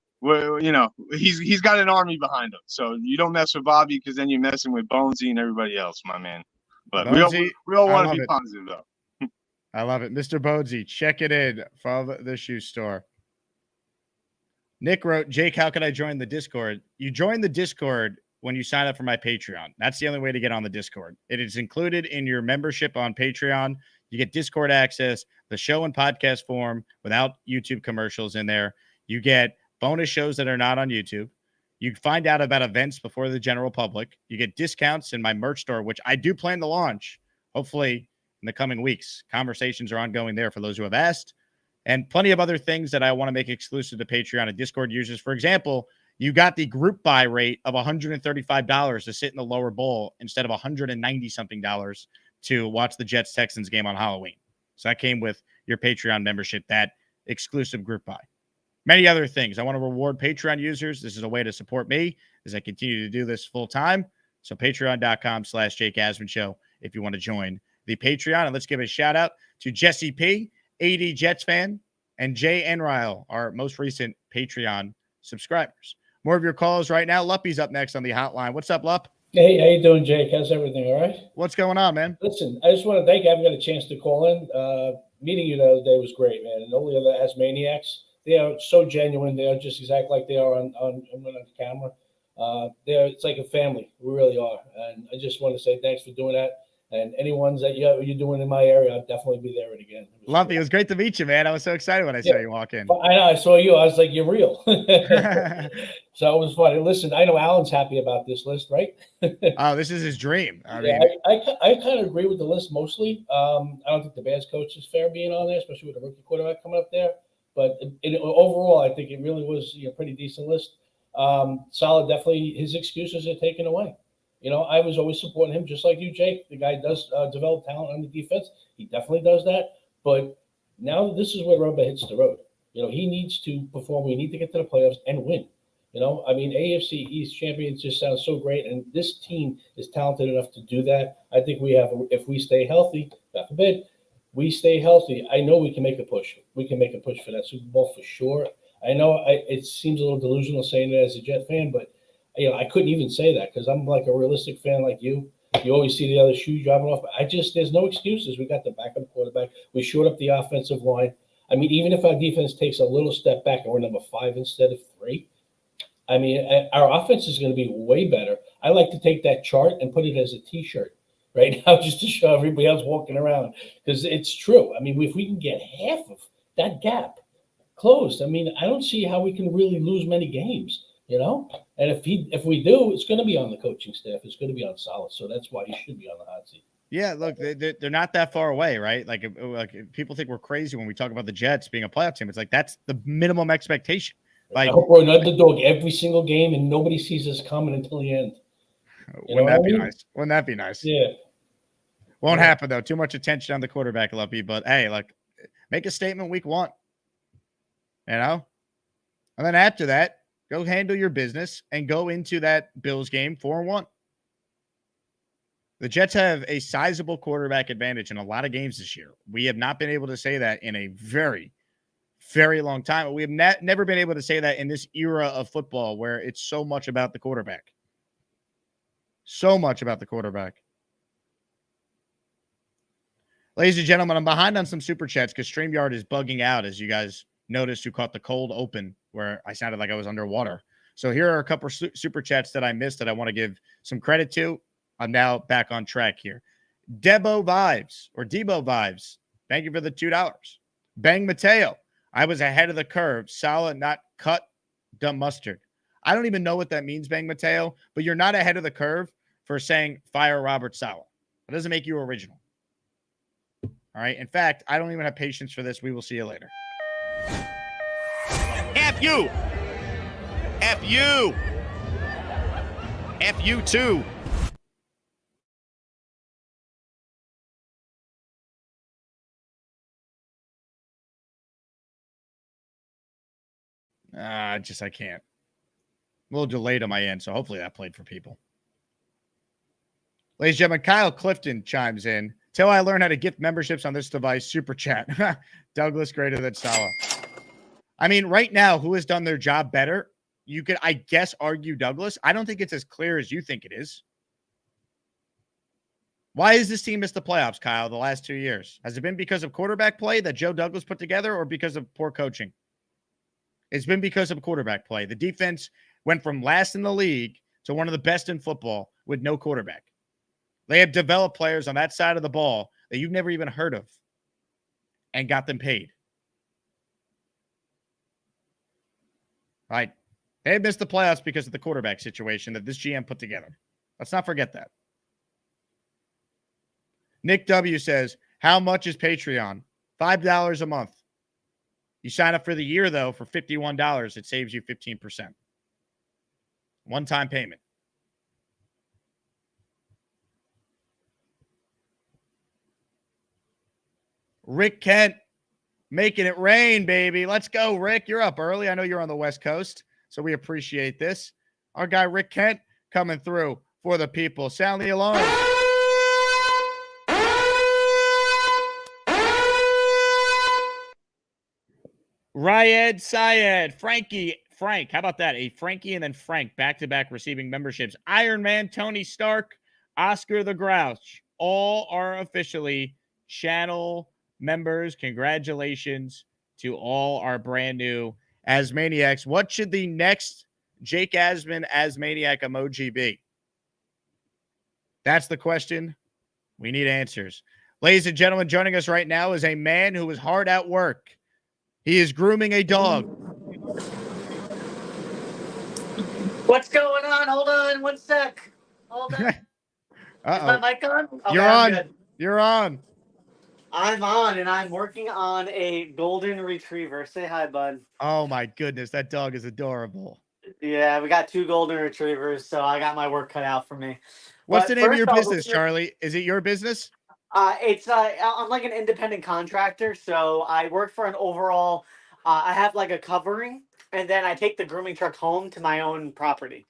He's got an army behind him, so you don't mess with Bobby because then you're messing with Bonesy and everybody else, my man. But Bonesy, we all want to be positive though. I love it, Mr. Bonesy. Check it in from the shoe store. Nick wrote, Jake, how can I join the Discord? You join the Discord when you sign up for my Patreon. That's the only way to get on the Discord. It is included in your membership on Patreon. You get Discord access, the show and podcast form without YouTube commercials in there. You get bonus shows that are not on YouTube. You find out about events before the general public. You get discounts in my merch store, which I do plan to launch, hopefully in the coming weeks. Conversations are ongoing there for those who have asked. And plenty of other things that I want to make exclusive to Patreon and Discord users. For example, you got the group buy rate of $135 to sit in the lower bowl instead of $190-something to watch the Jets-Texans game on Halloween. So that came with your Patreon membership, that exclusive group buy. Many other things. I want to reward Patreon users. This is a way to support me as I continue to do this full time. So patreon.com/Jake Asman Show if you want to join the Patreon. And let's give a shout out to Jesse P., AD Jets fan, and Jay Enrile, our most recent Patreon subscribers. More of your calls right now. Luppy's up next on the hotline. What's up, Lupp? Hey, how you doing, Jake? How's everything? All right? What's going on, man? Listen, I just want to thank you. I haven't got a chance to call in. Meeting you the other day was great, man. And all the other Asmaniacs, they are so genuine. They are just exactly like they are on camera. It's like a family. We really are. And I just want to say thanks for doing that. And any ones that you're doing in my area, I'll definitely be there again. Lumpy, it was great to meet you, man. I was so excited when I saw you walk in. I know. I saw you. I was like, you're real. So it was funny. Listen, I know Alan's happy about this list, right? Oh, this is his dream. I kind of agree with the list mostly. I don't think the Bears coach is fair being on there, especially with a rookie quarterback coming up there. But overall, I think it really was a pretty decent list. Salah, definitely his excuses are taken away. I was always supporting him, just like you, Jake. The guy does develop talent on the defense. He definitely does that. But now this is where rubber hits the road. He needs to perform. We need to get to the playoffs and win. AFC East champions just sounds so great. And this team is talented enough to do that. I think we have, if we stay healthy, God forbid, we stay healthy. I know we can make a push. We can make a push for that Super Bowl for sure. I know it seems a little delusional saying it as a Jet fan, but I couldn't even say that because I'm like a realistic fan like you. You always see the other shoe dropping off. But there's no excuses. We got the backup quarterback. We shored up the offensive line. I mean, even if our defense takes a little step back and we're number 5 instead of 3, I mean, our offense is going to be way better. I like to take that chart and put it as a T-shirt right now just to show everybody else walking around because it's true. I mean, if we can get half of that gap closed, I mean, I don't see how we can really lose many games. And if we do, it's going to be on the coaching staff. It's going to be on Salah. So that's why he should be on the hot seat. Yeah, look, they're not that far away, right? Like people think we're crazy when we talk about the Jets being a playoff team. It's like that's the minimum expectation. Like, I hope we're an underdog every single game and nobody sees us coming until the end. Wouldn't that be nice? Wouldn't that be nice? Yeah. Won't happen, though. Too much attention on the quarterback, Lumpy. But, hey, like, make a statement week 1. You know? And then after that, go handle your business and go into that Bills game 4-1. The Jets have a sizable quarterback advantage in a lot of games this year. We have not been able to say that in a very, very long time. We have never been able to say that in this era of football where it's so much about the quarterback. So much about the quarterback. Ladies and gentlemen, I'm behind on some super chats because StreamYard is bugging out, as you guys noticed who caught the cold open where I sounded like I was underwater. So here are a couple of super chats that I missed that I want to give some credit to. I'm now back on track here. Debo Vibes. Thank you for the $2. Bang Mateo. I was ahead of the curve. Salah not cut. Dumb mustard. I don't even know what that means, Bang Mateo, but you're not ahead of the curve for saying fire Robert Saleh. It doesn't make you original. All right. In fact, I don't even have patience for this. We will see you later. F you. F you. F you too. I can't. A little delayed on my end, so hopefully that played for people. Ladies and gentlemen, Kyle Clifton chimes in. Till I learn how to gift memberships on this device, super chat. Douglas greater than Salah. I mean, right now, who has done their job better? You could, I guess, argue Douglas. I don't think it's as clear as you think it is. Why has this team missed the playoffs, Kyle, the last 2 years? Has it been because of quarterback play that Joe Douglas put together or because of poor coaching? It's been because of quarterback play. The defense went from last in the league to one of the best in football with no quarterback. They have developed players on that side of the ball that you've never even heard of and got them paid. All right. They missed the playoffs because of the quarterback situation that this GM put together. Let's not forget that. Nick W. says, how much is Patreon? $5 a month. You sign up for the year, though, for $51. It saves you 15%. One-time payment. Rick Kent, making it rain, baby. Let's go, Rick. You're up early. I know you're on the West Coast, so we appreciate this. Our guy, Rick Kent, coming through for the people. Sound the alarm. Ryed Syed, Frank. How about that? A Frankie and then Frank, back-to-back receiving memberships. Iron Man, Tony Stark, Oscar the Grouch, all are officially channel members. Congratulations to all our brand new Asmaniacs. What should the next Jake Asman Asmaniac emoji be? That's the question. We need answers. Ladies and gentlemen, joining us right now is a man who is hard at work. He is grooming a dog. What's going on? Hold on 1 sec. Hold on. Is my mic on? Okay, You're on. Good. You're on. I'm on, and I'm working on a golden retriever. Say hi, bud. Oh, my goodness. That dog is adorable. Yeah, we got 2 golden retrievers, so I got my work cut out for me. What's the name of your business, Charlie? Is it your business? I'm like an independent contractor, so I work for an overall. I have like a covering, and then I take the grooming truck home to my own property.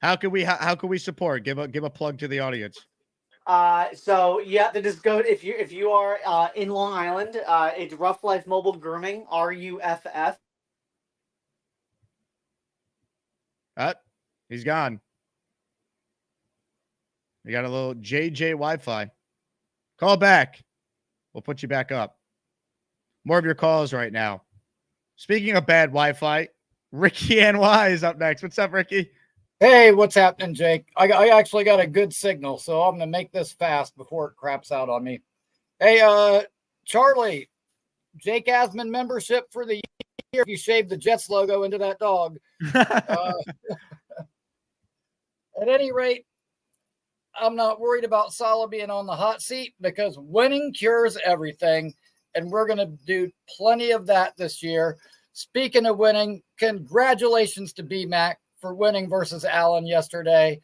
How can we support? Give a plug to the audience. So you have to just go if you are in Long Island. It's Rough Life Mobile Grooming, RUFF. He's gone. You got a little JJ Wi-Fi. Call back. We'll put you back up. More of your calls right now. Speaking of bad Wi-Fi, Ricky NY is up next. What's up, Ricky? Hey, what's happening, Jake? I actually got a good signal, so I'm going to make this fast before it craps out on me. Hey, Charlie, Jake Asman membership for the year if you shave the Jets logo into that dog. At any rate, I'm not worried about Salah being on the hot seat because winning cures everything, and we're going to do plenty of that this year. Speaking of winning, congratulations to BMac for winning versus Allen yesterday.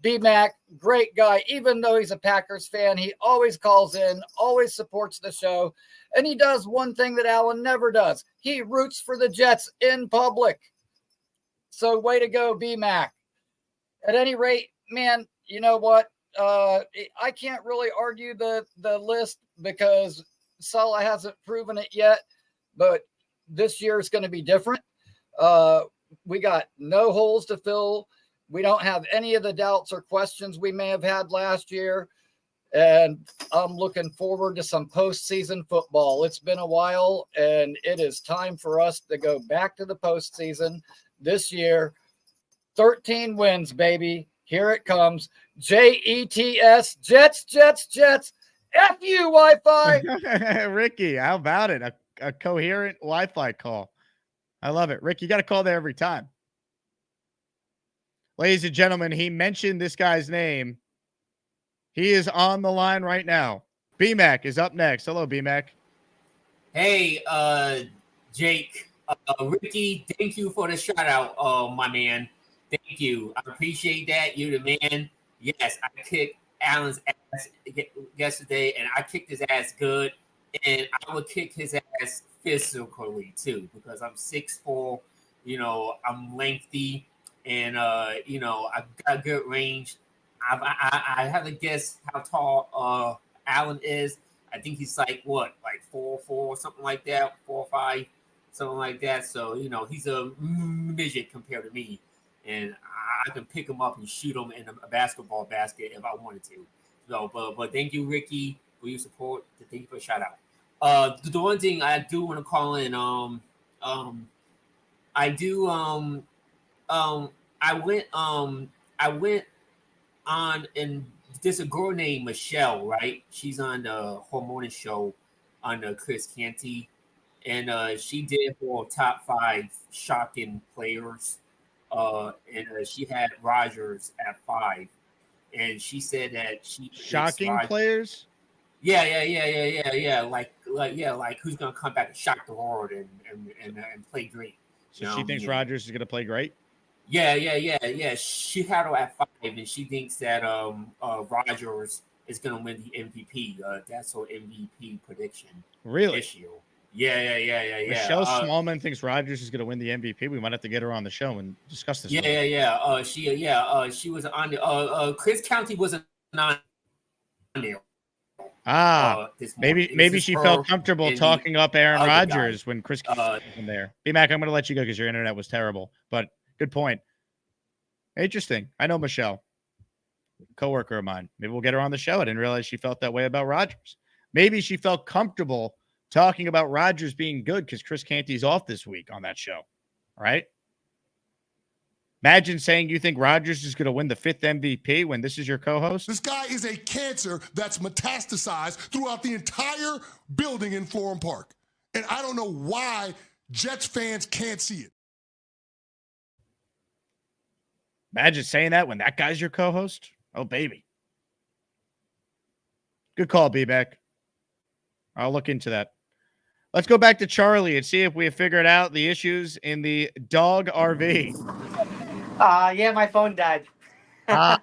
BMac, great guy. Even though he's a Packers fan, he always calls in, always supports the show. And he does one thing that Alan never does. He roots for the Jets in public. So way to go, BMac. At any rate, man, you know what? I can't really argue the list because Salah hasn't proven it yet, but this year is going to be different. We got no holes to fill. We don't have any of the doubts or questions we may have had last year. And I'm looking forward to some postseason football. It's been a while, and it is time for us to go back to the postseason this year. 13 wins, baby. Here it comes. Jets, Jets, Jets, Jets. F you, Wi-Fi. Ricky, how about it? A coherent Wi-Fi call. I love it. Rick, you got to call there every time. Ladies and gentlemen, he mentioned this guy's name. He is on the line right now. BMac is up next. Hello, BMac. Hey, Jake. Ricky, thank you for the shout out, my man. Thank you. I appreciate that. You're the man. Yes, I kicked Allen's ass yesterday, and I kicked his ass good. And I would kick his ass physically, too, because I'm 6'4", I'm lengthy, and, I got good range. I have to guess how tall Allen is. I think he's like 4'4", something like that, 4'5", something like that. So, he's a midget compared to me. And I can pick him up and shoot him in a basketball basket if I wanted to. So, but thank you, Ricky, for your support. Thank you for a shout out. The one thing I do want to call in, I went on, and there's a girl named Michelle, right? She's on the Hormone Show on Chris Canty, and she did for top 5 shocking players. And she had Rodgers at 5, and she said that she shocking players. Yeah. Like who's gonna come back and shock the world and play great? So she thinks Rodgers is gonna play great. Yeah. She had her at 5, and she thinks that Rodgers is gonna win the MVP. That's her MVP prediction. Really? This year. Yeah. Michelle Smallman thinks Rodgers is going to win the MVP. We might have to get her on the show and discuss this. Yeah. She was on the Chris County wasn't on there. Maybe she felt comfortable talking up Aaron Rodgers when Chris was in there. BMac, I'm going to let you go because your internet was terrible. But good point. Interesting. I know Michelle, coworker of mine. Maybe we'll get her on the show. I didn't realize she felt that way about Rodgers. Maybe she felt comfortable talking about Rodgers being good because Chris Canty's off this week on that show, right? Imagine saying you think Rodgers is going to win the 5th MVP when this is your co-host. This guy is a cancer that's metastasized throughout the entire building in Florham Park. And I don't know why Jets fans can't see it. Imagine saying that when that guy's your co-host. Oh, baby. Good call, B-Back. I'll look into that. Let's go back to Charlie and see if we have figured out the issues in the dog RV. Yeah, my phone died. Yeah,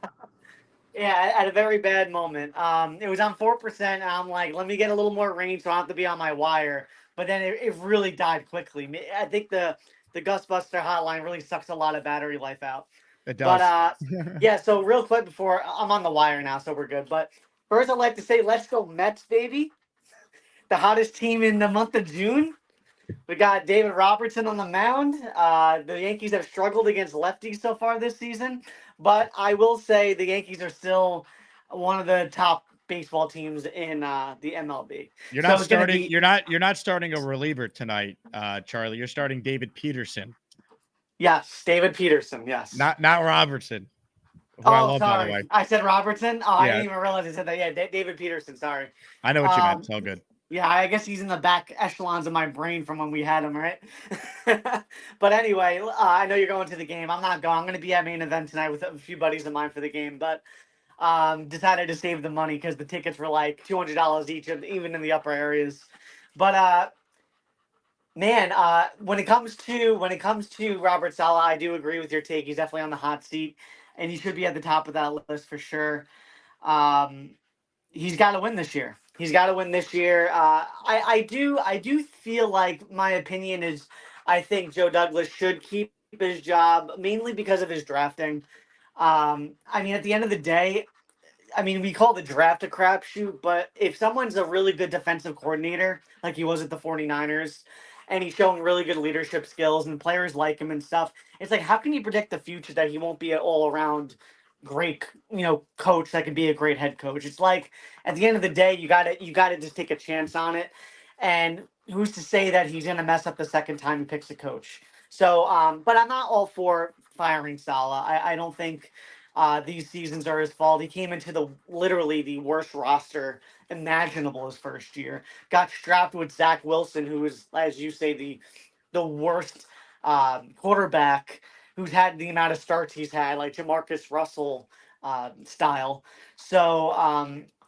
at a very bad moment. It was on 4%, and I'm like, let me get a little more range so I don't have to be on my wire. But then it really died quickly. I think the Gusbuster hotline really sucks a lot of battery life out. It does. But, yeah, so real quick before, I'm on the wire now, so we're good. But first, I'd like to say, let's go Mets, baby. The hottest team in the month of June. We got David Robertson on the mound. The Yankees have struggled against lefties so far this season, but I will say the Yankees are still one of the top baseball teams in the MLB. You're not starting. You're not starting a reliever tonight, Charlie. You're starting David Peterson. Yes, David Peterson. Yes, not Robertson. I love, sorry. By the way. I said Robertson. Oh, yeah. I didn't even realize I said that. Yeah, David Peterson. Sorry. I know what you meant. It's all good. Yeah, I guess he's in the back echelons of my brain from when we had him, right? But anyway, I know you're going to the game. I'm not going. I'm going to be at main event tonight with a few buddies of mine for the game, but decided to save the money because the tickets were like $200 each, even in the upper areas. But man, when it comes to Robert Saleh, I do agree with your take. He's definitely on the hot seat. and he should be at the top of that list for sure. He's got to win this year. He's got to win this year. I do feel like my opinion is I think Joe Douglas should keep his job mainly because of his drafting. I mean, at the end of the day, I mean, we call the draft a crapshoot, but if someone's a really good defensive coordinator, like he was at the 49ers, and he's showing really good leadership skills and players like him and stuff, it's like, how can you predict the future that he won't be an all-around great, coach that can be a great head coach? It's like, at the end of the day, you gotta just take a chance on it. And who's to say that he's going to mess up the second time he picks a coach? So, but I'm not all for firing Salah. I don't think these seasons are his fault. He came into literally the worst roster imaginable his first year. Got strapped with Zach Wilson, who is, as you say, the worst quarterback who's had the amount of starts he's had, like Jamarcus Russell style. So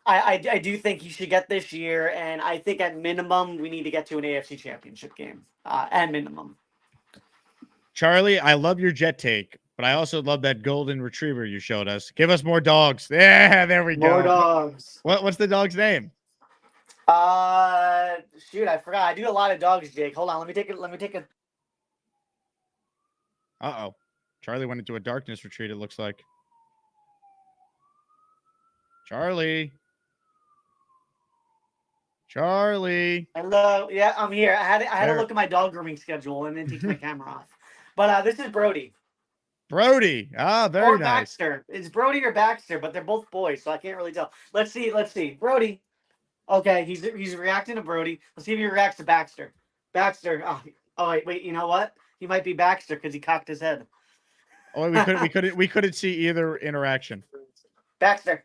I do think he should get this year, and I think at minimum we need to get to an AFC Championship game at minimum. Charlie, I love your Jet take, but I also love that golden retriever you showed us. Give us more dogs. Yeah, there we go. More dogs. What's the dog's name? Shoot, I forgot. I do a lot of dogs, Jake. Hold on, let me take it. Uh-oh. Charlie went into a darkness retreat, it looks like. Charlie. Hello. Yeah, I'm here. I had to look at my dog grooming schedule and then take my camera off. But this is Brody. Brody. Ah, very or nice. Baxter. It's Brody or Baxter, but they're both boys, so I can't really tell. Let's see. Brody. Okay, he's reacting to Brody. Let's see if he reacts to Baxter. Baxter. Oh wait. You know what? He might be Baxter because he cocked his head. Oh, we couldn't see either interaction. Baxter.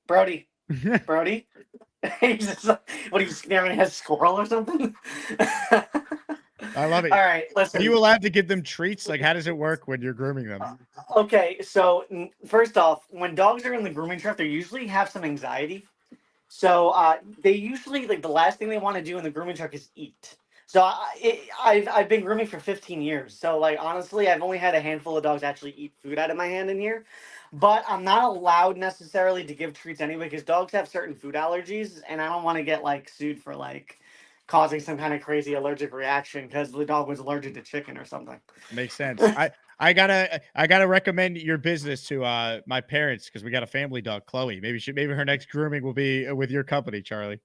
Brody. He's just like, what, he's staring at a squirrel or something? I love it. All right, listen. Are you allowed to give them treats? Like, how does it work when you're grooming them? Okay, so first off, when dogs are in the grooming truck, they usually have some anxiety. So they usually, like, the last thing they want to do in the grooming truck is eat. So I've been grooming for 15 years. So, like, honestly, I've only had a handful of dogs actually eat food out of my hand in here. But I'm not allowed necessarily to give treats anyway because dogs have certain food allergies, and I don't want to get, like, sued for, like, causing some kind of crazy allergic reaction because the dog was allergic to chicken or something. Makes sense. I gotta recommend your business to my parents because we got a family dog, Chloe. Maybe her next grooming will be with your company, Charlie.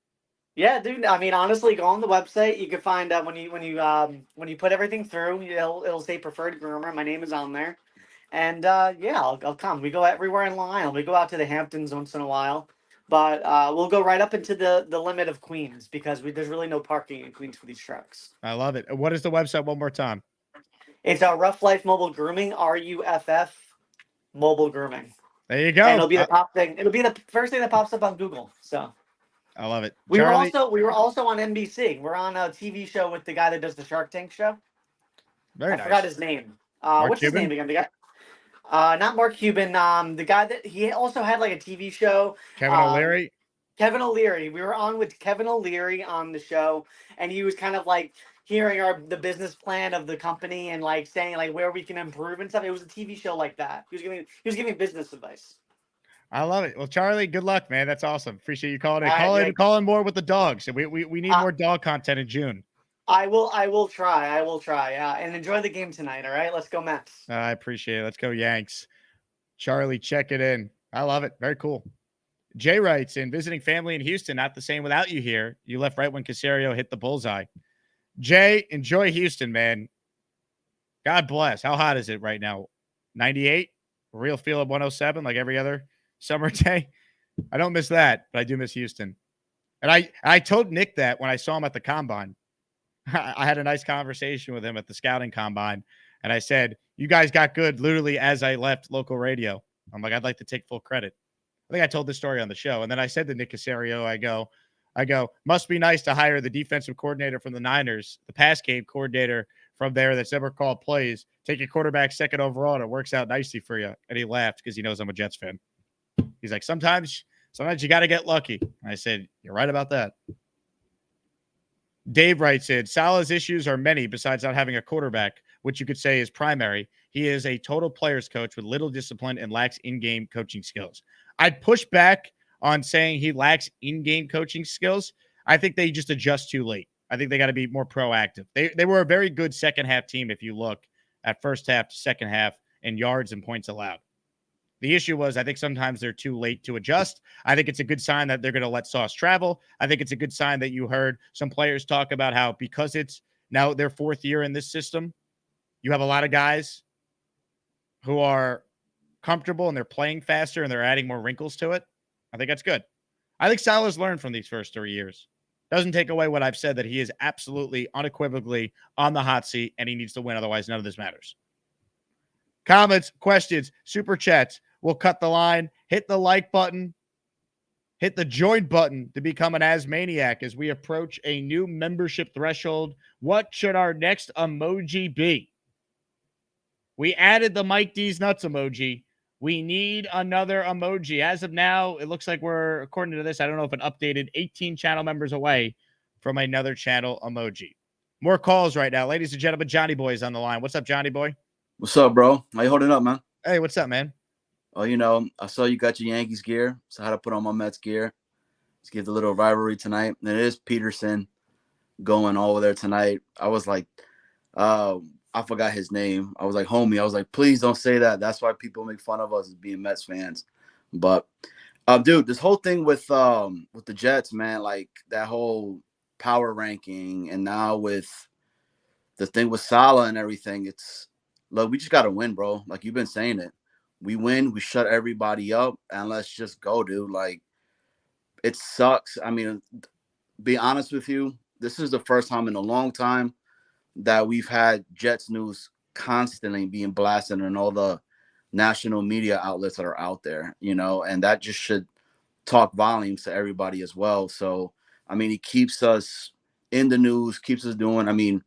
Yeah, dude. I mean, honestly, go on the website. You can find out when you put everything through, it'll say preferred groomer. My name is on there, and yeah, I'll come. We go everywhere in Long Island. We go out to the Hamptons once in a while, but we'll go right up into the limit of Queens because there's really no parking in Queens for these trucks. I love it. What is the website one more time? It's Rough Life Mobile Grooming, RUFF Mobile Grooming. There you go. And it'll be the top thing. It'll be the first thing that pops up on Google. So. I love it. We were also on NBC. We're on a TV show with the guy that does the Shark Tank show. Very nice. I forgot his name. What's Cuban? his name again? The guy, not Mark Cuban. The guy that he also had like a TV show. Kevin O'Leary. Kevin O'Leary. We were on with Kevin O'Leary on the show, and he was kind of like hearing the business plan of the company and like saying like where we can improve and stuff. It was a TV show like that. He was giving business advice. I love it. Well, Charlie, good luck, man. That's awesome. Appreciate you calling in. Call in more with the dogs. We need more dog content in June. I will try. And enjoy the game tonight. All right, let's go Mets. I appreciate it. Let's go Yanks. Charlie, check it in. I love it. Very cool. Jay writes in, visiting family in Houston, not the same without you here. You left right when Caserio hit the bullseye. Jay, enjoy Houston, man. God bless. How hot is it right now? 98? Real feel of 107 like every other summer day. I don't miss that, but I do miss Houston. And I told Nick that when I saw him at the combine. I had a nice conversation with him at the scouting combine, and I said, you guys got good literally as I left local radio. I'm like, I'd like to take full credit. I think I told this story on the show. And then I said to Nick Caserio, I go, must be nice to hire the defensive coordinator from the Niners, the pass game coordinator from there that's never called plays, take your quarterback second overall, and it works out nicely for you. And he laughed because he knows I'm a Jets fan. He's like, sometimes you got to get lucky. And I said, you're right about that. Dave writes in, Salah's issues are many besides not having a quarterback, which you could say is primary. he is a total players coach with little discipline and lacks in-game coaching skills. I'd push back on saying he lacks in-game coaching skills. I think they just adjust too late. I think they got to be more proactive. They were a very good second half team if you look at first half to second half in yards and points allowed. The issue was I think sometimes they're too late to adjust. I think it's a good sign that they're going to let Sauce travel. I think it's a good sign that you heard some players talk about how because it's now their fourth year in this system, you have a lot of guys who are comfortable and they're playing faster and they're adding more wrinkles to it. I think that's good. I think Salah's learned from these first 3 years. Doesn't take away what I've said that he is absolutely unequivocally on the hot seat and he needs to win. Otherwise, none of this matters. Comments, questions, super chats. We'll cut the line. Hit the like button. Hit the join button to become an Asmaniac as we approach a new membership threshold. What should our next emoji be? We added the Mike D's Nuts emoji. We need another emoji. As of now, it looks like we're, according to this, I don't know if an updated 18 channel members away from another channel emoji. More calls right now. Ladies and gentlemen, Johnny Boy is on the line. What's up, Johnny Boy? What's up, bro? How you holding up, man? Hey, what's up, man? Oh, you know, I saw you got your Yankees gear, so I had to put on my Mets gear. Let's give the little rivalry tonight. And it is Peterson going over there tonight. I was like, I forgot his name. I was like, homie. I was like, please don't say that. That's why people make fun of us as being Mets fans. But, dude, this whole thing with the Jets, man, like that whole power ranking, and now with the thing with Salah and everything, look, we just got to win, bro. Like you've been saying it. We win, we shut everybody up, and let's just go, dude. Like, it sucks. I mean, be honest with you, this is the first time in a long time that we've had Jets news constantly being blasted in all the national media outlets that are out there, you know, and that just should talk volumes to everybody as well. So, I mean, he keeps us in the news, keeps us doing. I mean,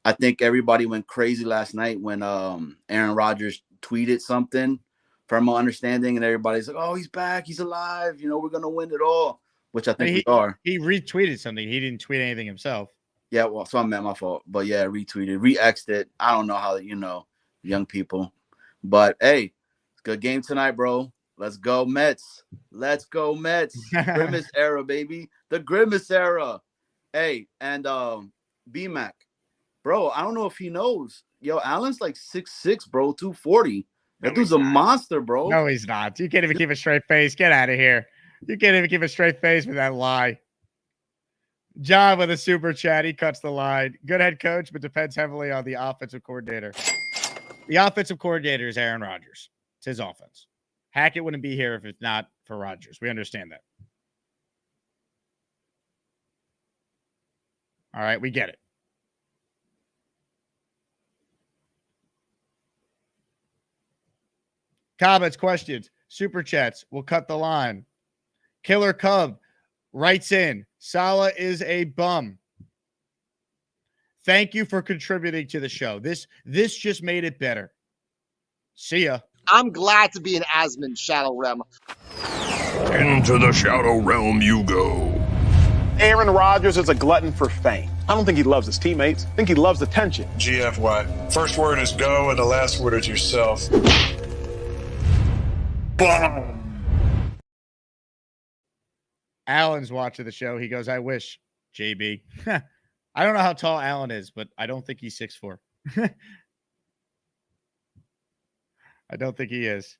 I think everybody went crazy last night when Aaron Rodgers tweeted something, from my understanding, and everybody's like, oh, he's back, he's alive, you know, we're going to win it all, which I think we are. He retweeted something. He didn't tweet anything himself. Yeah, well, so I meant my fault. But yeah, retweeted, re-X'd it. I don't know how, you know, young people. But hey, it's a good game tonight, bro. Let's go, Mets. Let's go, Mets. Grimace era, baby. The Grimace era. Hey, and BMac. Bro, I don't know if he knows. Yo, Allen's like 6'6", bro, 240. That dude's a monster, bro. No, he's not. You can't even keep a straight face. Get out of here. You can't even keep a straight face with that lie. John with a super chat. He cuts the line. Good head coach, but depends heavily on the offensive coordinator. The offensive coordinator is Aaron Rodgers. It's his offense. Hackett wouldn't be here if it's not for Rodgers. We understand that. All right, we get it. Comments, questions, super chats. We'll cut the line. Killer Cub writes in, Salah is a bum. Thank you for contributing to the show. This just made it better. See ya. I'm glad to be in Asman's Shadow Realm. Into the Shadow Realm you go. Aaron Rodgers is a glutton for fame. I don't think he loves his teammates. I think he loves attention. GFY. First word is go, and the last word is yourself. Alan's watching the show. He goes, I wish, JB. I don't know how tall Alan is, but I don't think he's 6'4". I don't think he is.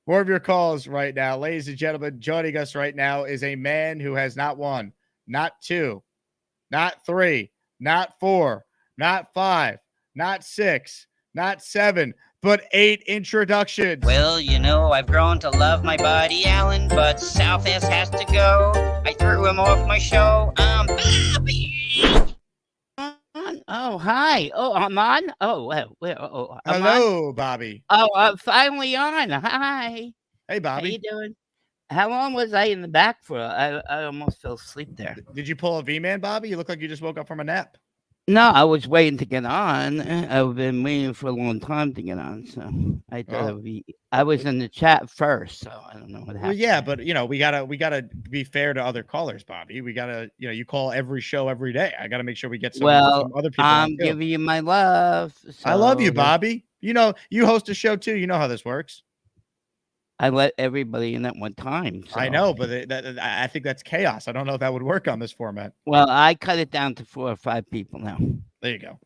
More of your calls right now. Ladies and gentlemen, joining us right now is a man who has not one, not two, not three, not four, not five, not six, not seven, but 8 introductions. Well, you know, I've grown to love my buddy Alan, but South S has to go. I threw him off my show. Bobby. Oh, hi. Oh, I'm on. Oh, well, I'm hello, on? Bobby. Oh, I'm finally on. Hi. Hey, Bobby. How you doing? How long was I in the back for? I almost fell asleep there. Did you pull a VMan, Bobby? You look like you just woke up from a nap. No, I was waiting to get on. I've been waiting for a long time to get on, so I thought I was in the chat first, so I don't know what happened. Well, yeah, but you know, we gotta be fair to other callers, Bobby. We gotta, you know, you call every show every day. I gotta make sure we get some other people. I'm giving you my love. I love you, Bobby. You know, you host a show too. You know how this works. I let everybody in at one time. I so- know, but I think that's chaos. I don't know if that would work on this format. Well, I cut it down to 4 or 5 people now. There you go.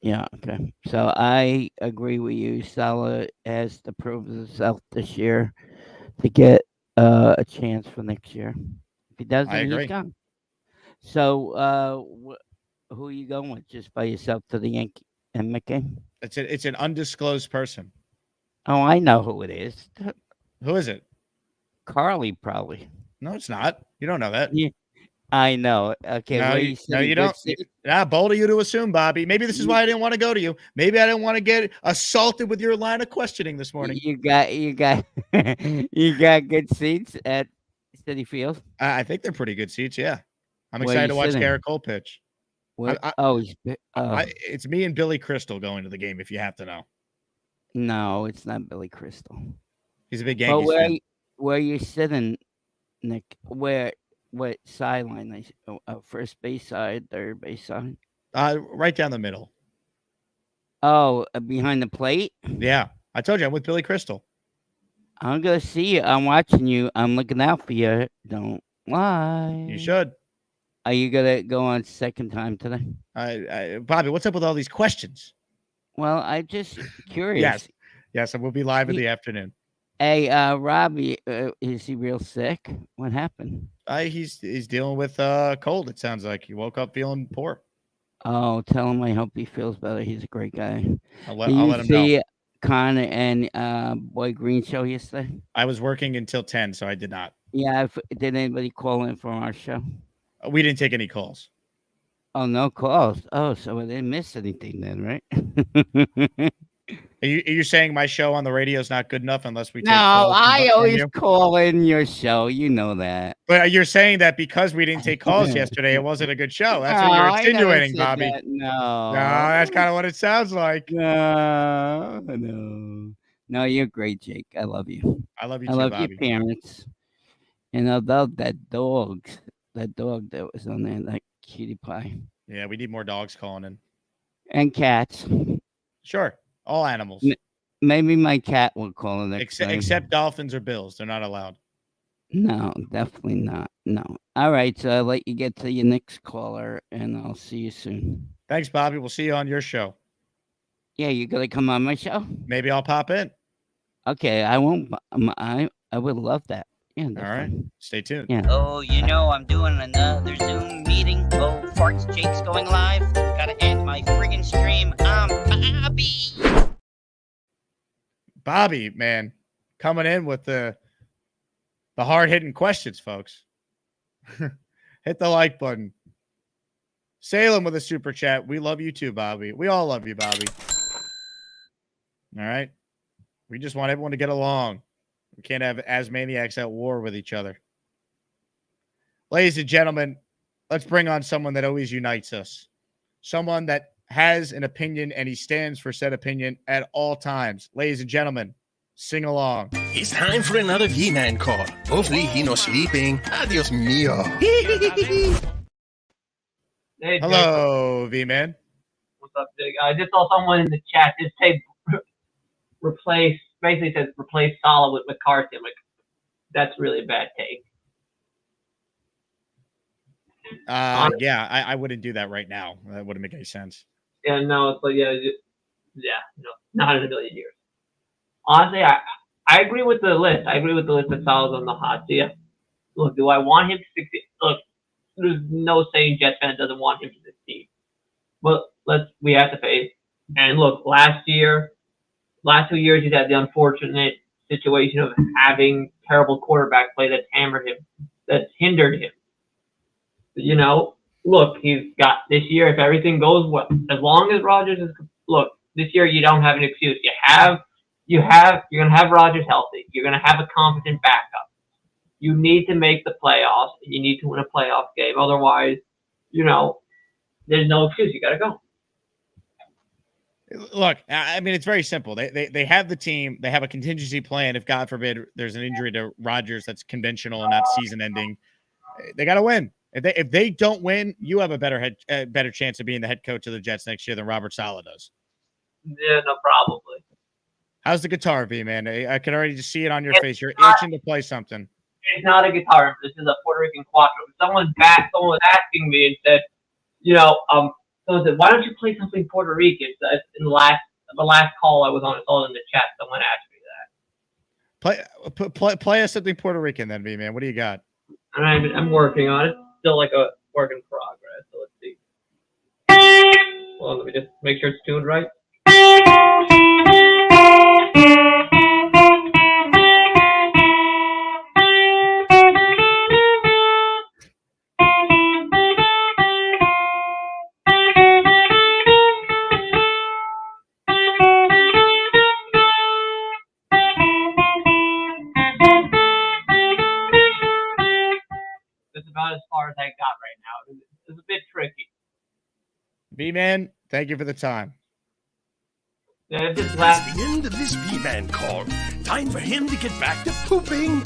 Yeah, okay. So I agree with you. Salah has to prove himself this year to get a chance for next year. If he doesn't, I agree. he's gone. So who are you going with? Just by yourself to the Yankee and game? It's an undisclosed person. Oh, I know who it is. Who is it? Carly, probably. No, it's not. You don't know that. Yeah, I know. Okay, No, where you, sitting? you Good don't. seat? Bold of you to assume, Bobby. Maybe this is why I didn't want to go to you. Maybe I didn't want to get assaulted with your line of questioning this morning. You got you got good seats at City Field. I think they're pretty good seats. Yeah, I'm Where excited you to watch sitting? Garrett Cole pitch. It's me and Billy Crystal going to the game. If you have to know, No, it's not Billy Crystal. he's a big But Yankees fan. where you sitting, Nick? What sideline? First base side, third base side. Right down the middle. Oh, behind the plate. Yeah, I told you I'm with Billy Crystal. I'm gonna see you. I'm watching you. I'm looking out for you. Don't lie. You should. Are you gonna go on second time today? Bobby, what's up with all these questions? Well, I just curious. Yes, and we'll be live in the afternoon. Hey, Robby, is he real sick? What happened? He's dealing with cold. It sounds like he woke up feeling poor. Oh, tell him I hope he feels better. He's a great guy. I'll Did you let him see know. Connor and Boy Green show yesterday? I was working until 10, so I did not. Yeah. Did anybody call in from our show? We didn't take any calls. Oh, no calls. Oh, so I didn't miss anything then, right? Are you saying my show on the radio is not good enough unless we take No, calls from I always you? call in your show. You know that. But you're saying that because we didn't take calls yesterday, it wasn't a good show. That's what No, you're I never insinuating, said Bobby. that. No. No, that's kind of what it sounds like. No, you're great, Jake. I love you. I love you I too, love Bobby. your parents. And I love that dog that was on there, that cutie pie. Yeah, we need more dogs calling in. And cats. Sure, all animals. Maybe my cat will call in next time. Except dolphins or bills. They're not allowed. No, definitely not. No. All right, so I'll let you get to your next caller, and I'll see you soon. Thanks, Bobby. We'll see you on your show. Yeah, you gonna come on my show? Maybe I'll pop in. Okay, I won't. I would love that. Yeah. All right. Stay tuned. Yeah. Oh, you know I'm doing another Zoom meeting. Oh, farts, Jake's going live. Gotta end my friggin' stream. I'm Bobby. Bobby, man, coming in with the hard-hitting questions, folks. Hit the like button. Salem with a super chat. We love you too, Bobby. We all love you, Bobby. All right. We just want everyone to get along. We can't have Asmaniacs at war with each other. Ladies and gentlemen, let's bring on someone that always unites us. Someone that has an opinion and he stands for said opinion at all times. Ladies and gentlemen, sing along. It's time for another VMan call. Hopefully he no sleeping. Adios mio. Hey, Hello, V-Man. what's up, Jake? I just saw someone in the chat just say basically says replace Salah with McCarthy. I'm like, that's really a bad take. Yeah, I wouldn't do that right now. That wouldn't make any sense. Yeah, no, it's like, not in a million years. Honestly, I agree with the list. I agree with the list that Salah's on the hot seat. Look, do I want him to succeed? Look, there's no saying Jets fan doesn't want him to succeed. But we have to face. And look, last 2 years, he's had the unfortunate situation of having terrible quarterback play that's hindered him. You know, look, he's got this year, if everything goes well, as long as Rodgers is, look, this year you don't have an excuse. You're going to have Rodgers healthy. You're going to have a competent backup. You need to make the playoffs, and you need to win a playoff game. Otherwise, there's no excuse. You got to go. Look, I mean, it's very simple. They have the team. They have a contingency plan. If, God forbid, there's an injury to Rodgers that's conventional and not season-ending, they got to win. If they don't win, you have a better chance of being the head coach of the Jets next year than Robert Saleh does. Yeah, no, probably. How's the guitar, V, man? I can already just see it on your It's face. You're not, itching to play something. it's not a guitar. This is a Puerto Rican cuatro. Someone was asking me and said, someone said, why don't you play something Puerto Rican? In the last call I was on, it's all in the chat. Someone asked me that. Play us something Puerto Rican then, V, man. What do you got? I'm working on it. Still like a work in progress. So let's see. Well, let me just make sure it's tuned right. That's about as far as I got right now. It's a bit tricky. V-Man, thank you for the time. Yeah, it's just That's the end of this V-Man call. Time for him to get back to pooping.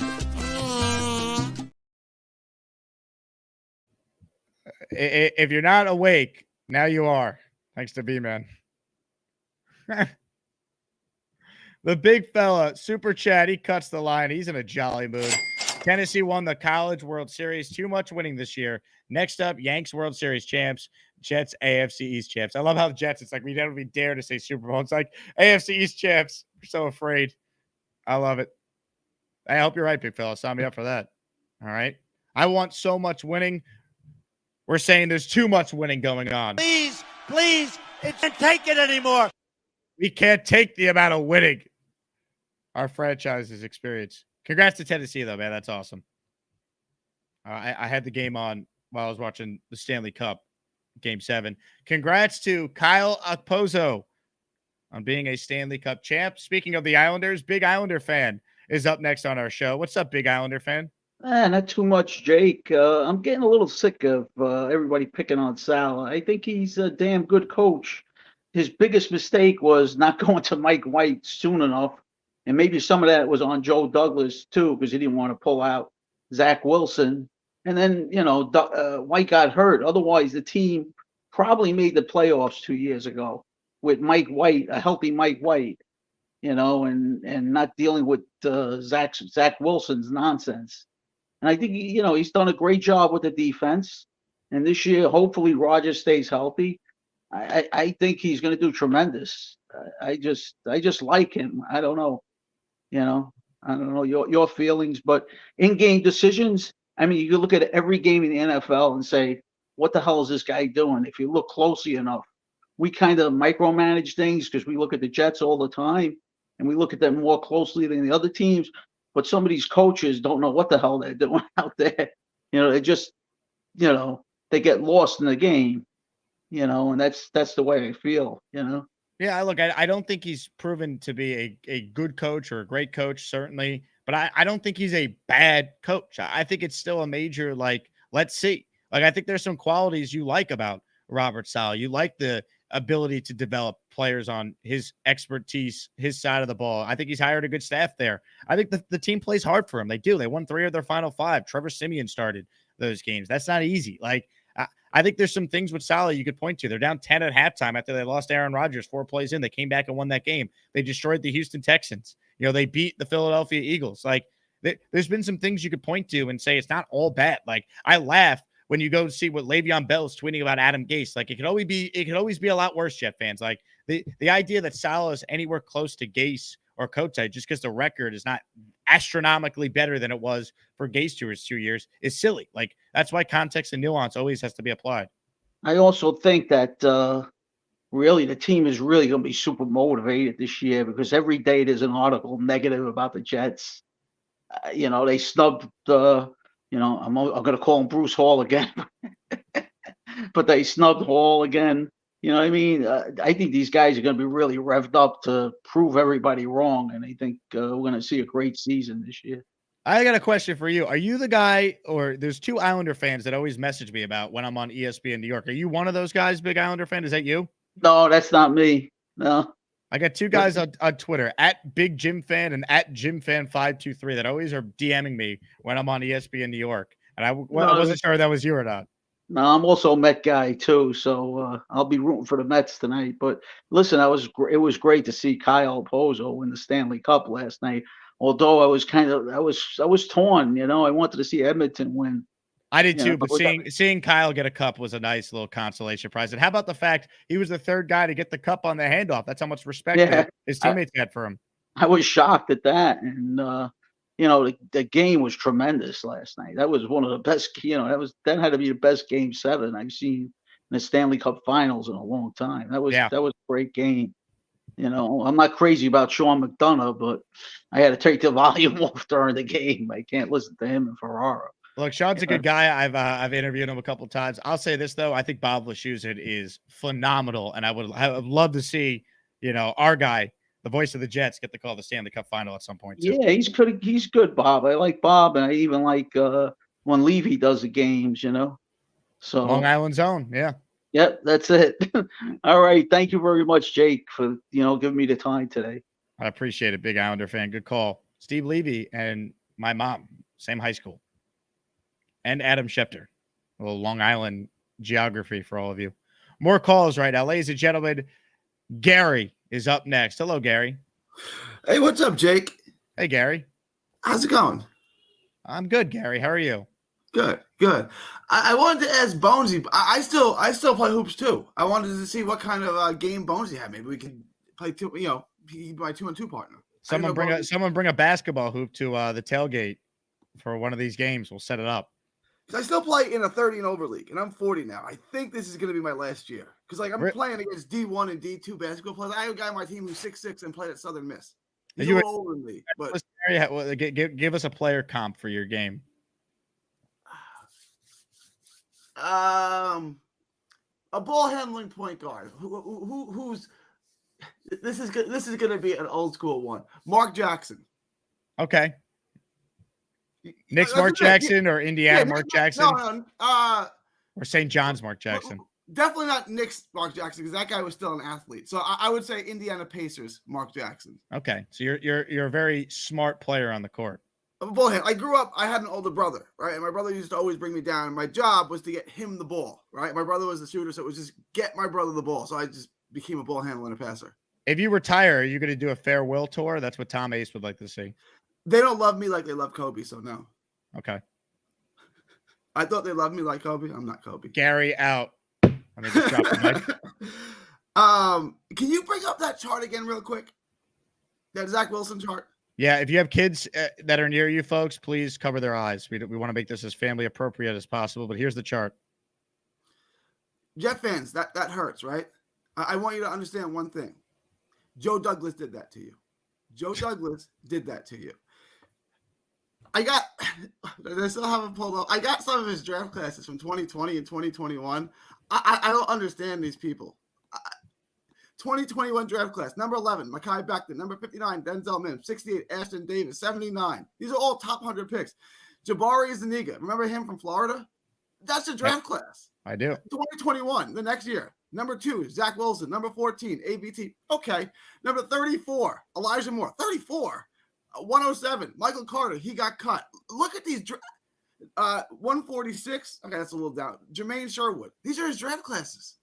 If you're not awake, now you are. Thanks to V-Man. The big fella, Super Chat, he cuts the line. He's in a jolly mood. Tennessee won the College World Series. Too much winning this year. Next up, Yanks World Series champs. Jets AFC East champs. I love how the Jets, it's like we don't even dare to say Super Bowl. It's like AFC East champs. We're so afraid. I love it. I hope you're right, big fella. Sign me up for that. All right. I want so much winning. We're saying there's too much winning going on. Please, it can't take it anymore. We can't take the amount of winning our franchises experience. Congrats to Tennessee, though, man. That's awesome. I had the game on while I was watching the Stanley Cup, Game 7. Congrats to Kyle Okposo on being a Stanley Cup champ. Speaking of the Islanders, Big Islander fan is up next on our show. What's up, Big Islander fan? Not too much, Jake. I'm getting a little sick of everybody picking on Salah. I think he's a damn good coach. His biggest mistake was not going to Mike White soon enough. And maybe some of that was on Joe Douglas, too, because he didn't want to pull out Zach Wilson. And then, White got hurt. Otherwise, the team probably made the playoffs 2 years ago with Mike White, a healthy Mike White, and not dealing with Zach Wilson's nonsense. And I think, he's done a great job with the defense. And this year, hopefully, Rodgers stays healthy. I think he's going to do tremendous. I just like him. I don't know. I don't know your feelings, but in-game decisions, I mean, you can look at every game in the NFL and say, what the hell is this guy doing? If you look closely enough, we kind of micromanage things because we look at the Jets all the time and we look at them more closely than the other teams. But some of these coaches don't know what the hell they're doing out there. They just, they get lost in the game, and that's the way I feel, Yeah, look, I don't think he's proven to be a good coach or a great coach, certainly. But I don't think he's a bad coach. I think it's still a major, let's see. I think there's some qualities you like about Robert Saleh. You like the ability to develop players on his expertise, his side of the ball. I think he's hired a good staff there. I think the team plays hard for him. They do. They won 3 of their final 5. Trevor Siemian started those games. That's not easy. I think there's some things with Salah you could point to. They're down 10 at halftime after they lost Aaron Rodgers 4 plays in. They came back and won that game. They destroyed the Houston Texans. They beat the Philadelphia Eagles. There's been some things you could point to and say it's not all bad. I laugh when you go see what Le'Veon Bell's tweeting about Adam Gase. It could always be a lot worse, Jet fans. The idea that Salah is anywhere close to Gase or Kotite just because the record is not astronomically better than it was for Gase 2 years is silly. That's why context and nuance always has to be applied. I also think that really the team is really going to be super motivated this year because every day there's an article negative about the Jets. They snubbed I'm going to call him Bruce Hall again, but they snubbed Hall again. You know what I mean? I think these guys are going to be really revved up to prove everybody wrong, and I think we're going to see a great season this year. I got a question for you. Are you the guy, or there's 2 Islander fans that always message me about when I'm on ESPN New York. Are you one of those guys, Big Islander fan? Is that you? No, that's not me. No. I got 2 guys on Twitter, at Big Jim Fan and at Jim Fan 523 that always are DMing me when I'm on ESPN New York. And I wasn't sure that was you or not. No, I'm also a Met guy too, so I'll be rooting for the Mets tonight. But listen, it was great to see Kyle Pozo win the Stanley Cup last night. Although I was torn, I wanted to see Edmonton win. I did You know, too, but seeing Kyle get a cup was a nice little consolation prize. And how about the fact he was the third guy to get the cup on the handoff? That's how much respect Yeah, his teammates had for him. I was shocked at that, and the game was tremendous last night. That was one of the best. That had to be the best Game 7 I've seen in the Stanley Cup Finals in a long time. That was a great game. I'm not crazy about Sean McDonough, but I had to take the volume off during the game. I can't listen to him and Ferrara. Look, Sean's a good guy. I've interviewed him a couple of times. I'll say this though, I think Bob Wischusen is phenomenal, and I would love to see our guy, the voice of the Jets, get to call the Stanley Cup Final at some point too. Yeah, he's good. He's good, Bob. I like Bob, and I even like when Levy does the games. So Long Island Zone, yeah. Yep, that's it. All right, thank you very much, Jake, for giving me the time today. I appreciate it, big Islander fan. Good call, Steve Levy and my mom, same high school, and Adam Schefter. A little Long Island geography for all of you. More calls right now, ladies and gentlemen. Gary is up next. Hello, Gary. Hey, what's up, Jake? Hey, Gary. How's it going? I'm good, Gary. How are you? Good. I wanted to ask Bonesy. I still play hoops too. I wanted to see what kind of game Bonesy had. Maybe we could play two. He could be my 2-on-2 partner. Someone bring a basketball hoop to the tailgate for one of these games. We'll set it up. I still play in a 30 and over league, and I'm 40 now. I think this is going to be my last year because I'm playing against D1 and D2 basketball players. I have a guy on my team who's 6'6" and played at Southern Miss. He's a little older than me, but give us a player comp for your game. A ball handling point guard who's this is going to be an old school one. Mark Jackson. Okay. Knicks Mark Jackson or Indiana Mark Jackson? No, or St. John's Mark Jackson? Definitely not Knicks Mark Jackson because that guy was still an athlete. So I would say Indiana Pacers Mark Jackson. Okay, so you're a very smart player on the court. I'm a ball handler. I grew up. I had an older brother, right? And my brother used to always bring me down. And my job was to get him the ball, right? My brother was a shooter, so it was just get my brother the ball. So I just became a ball handler and a passer. If you retire, are you going to do a farewell tour? That's what Tom Ace would like to see. They don't love me like they love Kobe, so no. Okay. I thought they loved me like Kobe. I'm not Kobe. Gary out. I mean, just drop the mic. Can you bring up that chart again real quick? That Zach Wilson chart? Yeah, if you have kids that are near you, folks, please cover their eyes. We want to make this as family appropriate as possible, but here's the chart. Jet fans, that hurts, right? I want you to understand one thing. Joe Douglas did that to you. Joe Douglas did that to you. I still haven't pulled up. I got some of his draft classes from 2020 and 2021. I don't understand these people. 2021 draft class, number 11, Mekhi Becton, number 59, Denzel Mims, 68, Ashton Davis, 79. These are all top 100 picks. Jabari Zuniga, remember him from Florida? That's a draft class. I do. 2021, the next year. Number 2, Zach Wilson. Number 14, ABT. Okay. Number 34, Elijah Moore. 34. 107, Michael Carter. He got cut. Look at these. 146. Okay, that's a little down. Jermaine Sherwood. These are his draft classes.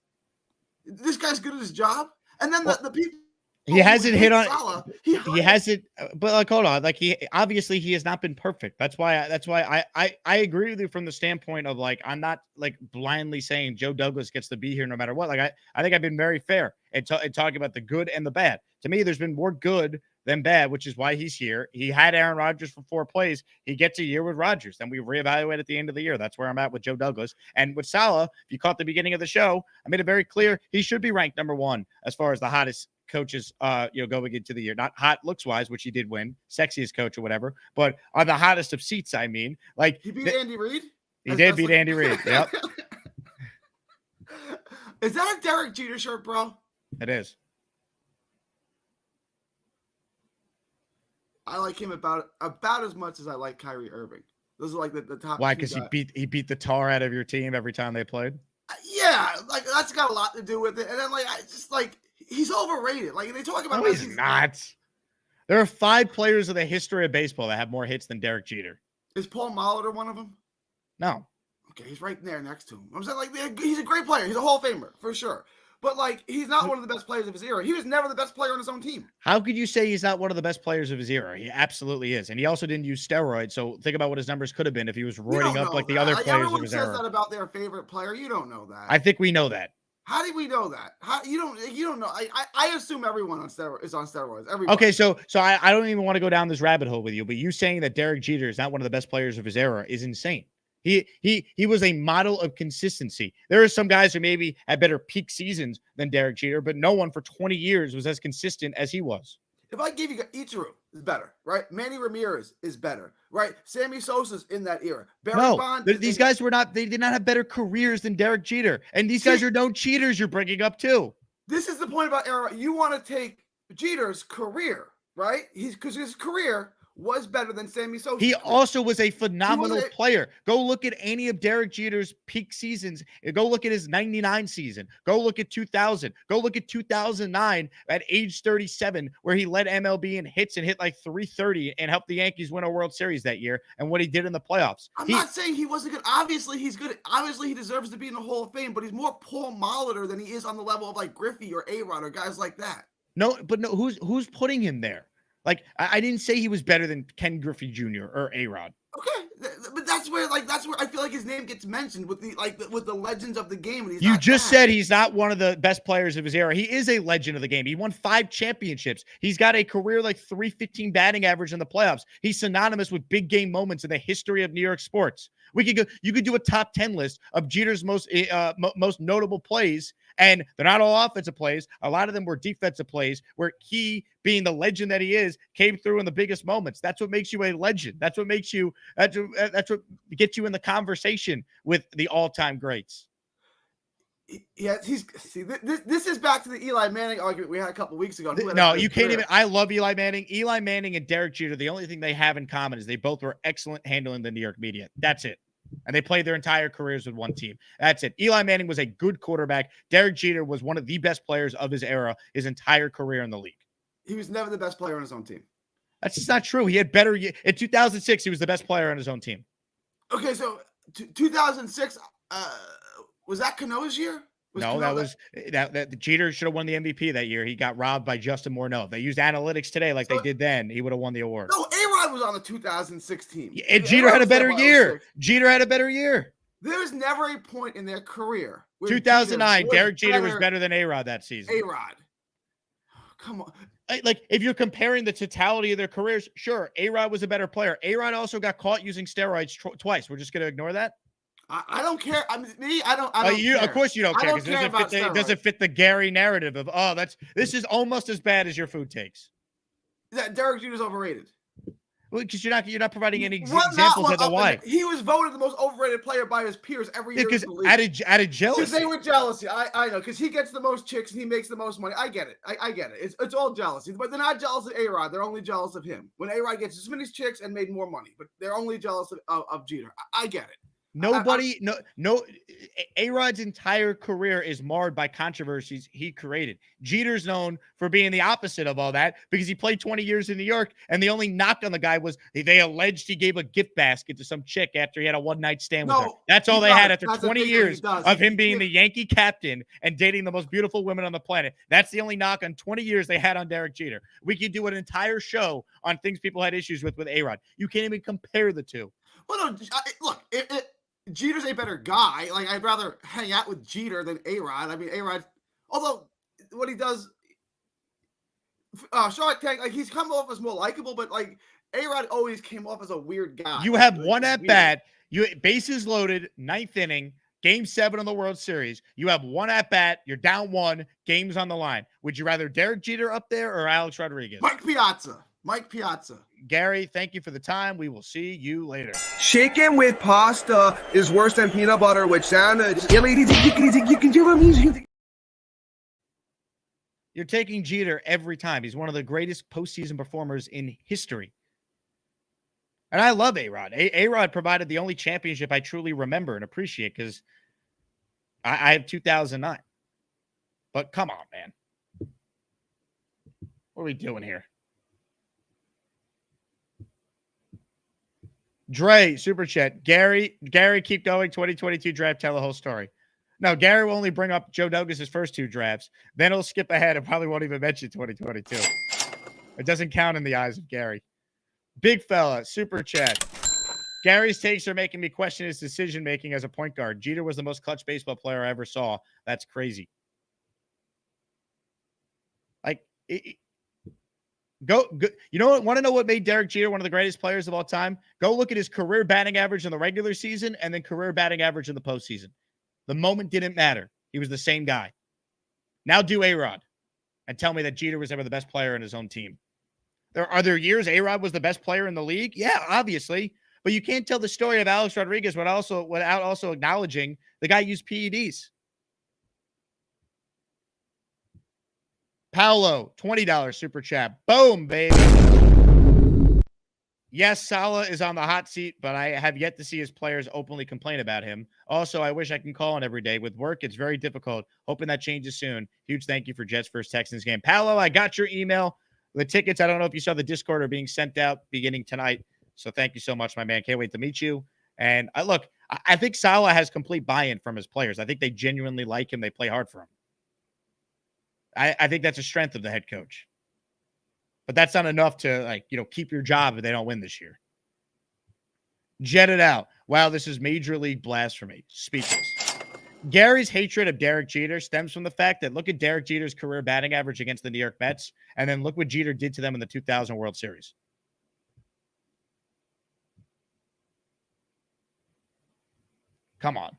This guy's good at his job. And then the people. He hasn't hit on. Salah, he hasn't. But like, hold on. Like he has not been perfect. That's why I agree with you from the standpoint of like I'm not like blindly saying Joe Douglas gets to be here no matter what. Like I think I've been very fair in talking about the good and the bad. To me, there's been more good than bad, which is why he's here. He had Aaron Rodgers for 4 plays. He gets a year with Rodgers. Then we reevaluate at the end of the year. That's where I'm at with Joe Douglas. And with Salah, if you caught the beginning of the show, I made it very clear he should be ranked number 1 as far as the hottest coaches going into the year. Not hot looks wise, which he did win, sexiest coach or whatever, but on the hottest of seats, I mean. Like he beat Andy Reid? He did beat Andy Reid. Yep. Is that a Derek Jeter shirt, bro? It is. I like him about as much as I like Kyrie Irving. Those are like the top. Why? Because he beat the tar out of your team every time they played. Yeah, like that's got a lot to do with it. And then like I just like he's overrated. Like they talk about. No, he's not. There are 5 players in the history of baseball that have more hits than Derek Jeter. Is Paul Molitor one of them? No. Okay, he's right there next to him. I'm saying, like, he's a great player. He's a Hall of Famer for sure. But like, he's not one of the best players of his era. He was never the best player on his own team. How could you say he's not one of the best players of his era? He absolutely is. And he also didn't use steroids. So think about what his numbers could have been if he was roiding up like the other players everyone of his says era. that about their favorite player. You don't know that. I think we know that. How do we know that? How you don't know? I assume everyone on steroids is on steroids. Everybody. Okay, so I don't even want to go down this rabbit hole with you, but you saying that Derek Jeter is not one of the best players of his era is insane. He was a model of consistency. There are some guys who maybe had better peak seasons than Derek Jeter, but no one for 20 years was as consistent as he was. If I give you Ichiro is better, right? Manny Ramirez is better, right? Sammy Sosa's in that era. Barry Bonds. These guys were not. They did not have better careers than Derek Jeter, and these guys are known cheaters. You're bringing up too. This is the point about era. You want to take Jeter's career, right? Because his career was better than Sammy Sosa. He also was a phenomenal player. Go look at any of Derek Jeter's peak seasons. Go look at his 99 season. Go look at 2000. Go look at 2009 at age 37, where he led MLB in hits and hit like 330 and helped the Yankees win a World Series that year, and what he did in the playoffs. I'm not saying he wasn't good. Obviously, he's good. Obviously, he deserves to be in the Hall of Fame, but he's more Paul Molitor than he is on the level of like Griffey or A-Rod or guys like that. No, who's putting him there? Like, I didn't say he was better than Ken Griffey Jr. or A-Rod. Okay, but that's where I feel like his name gets mentioned with the legends of the game. And You just said he's not one of the best players of his era. He is a legend of the game. He won 5 championships. He's got a career like .315 batting average in the playoffs. He's synonymous with big game moments in the history of New York sports. You could do a top 10 list of Jeter's most notable plays, and they're not all offensive plays. A lot of them were defensive plays where he, being the legend that he is, came through in the biggest moments. That's what makes you a legend. That's what gets you in the conversation with the all-time greats. Yeah, this is back to the Eli Manning argument we had a couple weeks ago. No, you can't even. I love Eli Manning. Eli Manning and Derek Jeter, the only thing they have in common is they both were excellent handling the New York media. That's it. And they played their entire careers with one team. That's it. Eli Manning was a good quarterback. Derek Jeter was one of the best players of his era, his entire career in the league. He was never the best player on his own team. That's just not true. He had better. In 2006, he was the best player on his own team. Okay, so 2006, was that Cano's year? That Jeter should have won the MVP that year. He got robbed by Justin Morneau. They used analytics today like they did then. He would have won the award. No, A-Rod was on the 2006 team. And Jeter had a better year. Jeter had a better year. There's never a point in their career. 2009, Derek Jeter was better than A-Rod that season. A-Rod. Come on. Like, if you're comparing the totality of their careers, sure, A-Rod was a better player. A-Rod also got caught using steroids twice. We're just going to ignore that? I don't care. I don't care. Of course you don't care, because it doesn't fit the Gary narrative of, this is almost as bad as your food takes. That Derek Jeter's overrated. Well, because you're not providing any examples of the why. He was voted the most overrated player by his peers every year. Because out of jealousy. Because they were jealousy. I know. Because he gets the most chicks and he makes the most money. I get it. I get it. It's all jealousy. But they're not jealous of A-Rod. They're only jealous of him. When A-Rod gets as many chicks and made more money. But they're only jealous of Jeter. I get it. A-Rod's entire career is marred by controversies he created. Jeter's known for being the opposite of all that because he played 20 years in New York, and the only knock on the guy was they alleged he gave a gift basket to some chick after he had a one-night stand with her. That's all they had after 20 years of him being the Yankee captain and dating the most beautiful women on the planet. That's the only knock on 20 years they had on Derek Jeter. We could do an entire show on things people had issues with A-Rod. You can't even compare the two. Well, no, look, Jeter's a better guy. Like, I'd rather hang out with Jeter than A-Rod. I mean, A-Rod, although what he does, Shark Tank, like, he's come off as more likable, but like A-Rod always came off as a weird guy. You have one at bat, bases loaded, 9th inning, Game 7 of the World Series. You have one at bat, you're down 1, game's on the line. Would you rather Derek Jeter up there or Alex Rodriguez? Mike Piazza. Gary, thank you for the time. We will see you later. Chicken with pasta is worse than peanut butter with sandwich. You're taking Jeter every time. He's one of the greatest postseason performers in history. And I love A-Rod. A-Rod provided the only championship I truly remember and appreciate because I have 2009. But come on, man. What are we doing here? Dre, super chat. Gary, keep going. 2022 draft, tell the whole story. No, Gary will only bring up Joe Douglas's first 2 drafts. Then he'll skip ahead and probably won't even mention 2022. It doesn't count in the eyes of Gary. Big fella, super chat. Gary's takes are making me question his decision-making as a point guard. Jeter was the most clutch baseball player I ever saw. That's crazy. Like, go. You know what? Want to know what made Derek Jeter one of the greatest players of all time? Go look at his career batting average in the regular season and then career batting average in the postseason. The moment didn't matter. He was the same guy. Now do A-Rod and tell me that Jeter was ever the best player in his own team. Are there years A-Rod was the best player in the league? Yeah, obviously. But you can't tell the story of Alex Rodriguez without also acknowledging the guy used PEDs. Paolo, $20 super chat. Boom, baby. Yes, Salah is on the hot seat, but I have yet to see his players openly complain about him. Also, I wish I can call in every day. With work, it's very difficult. Hoping that changes soon. Huge thank you for Jets vs. Texans game. Paolo, I got your email. The tickets, I don't know if you saw the Discord, are being sent out beginning tonight. So thank you so much, my man. Can't wait to meet you. And I think Salah has complete buy-in from his players. I think they genuinely like him. They play hard for him. I think that's a strength of the head coach. But that's not enough to, keep your job if they don't win this year. Jet it out. Wow, this is major league blasphemy. Speechless. Gary's hatred of Derek Jeter stems from the fact that look at Derek Jeter's career batting average against the New York Mets, and then look what Jeter did to them in the 2000 World Series. Come on.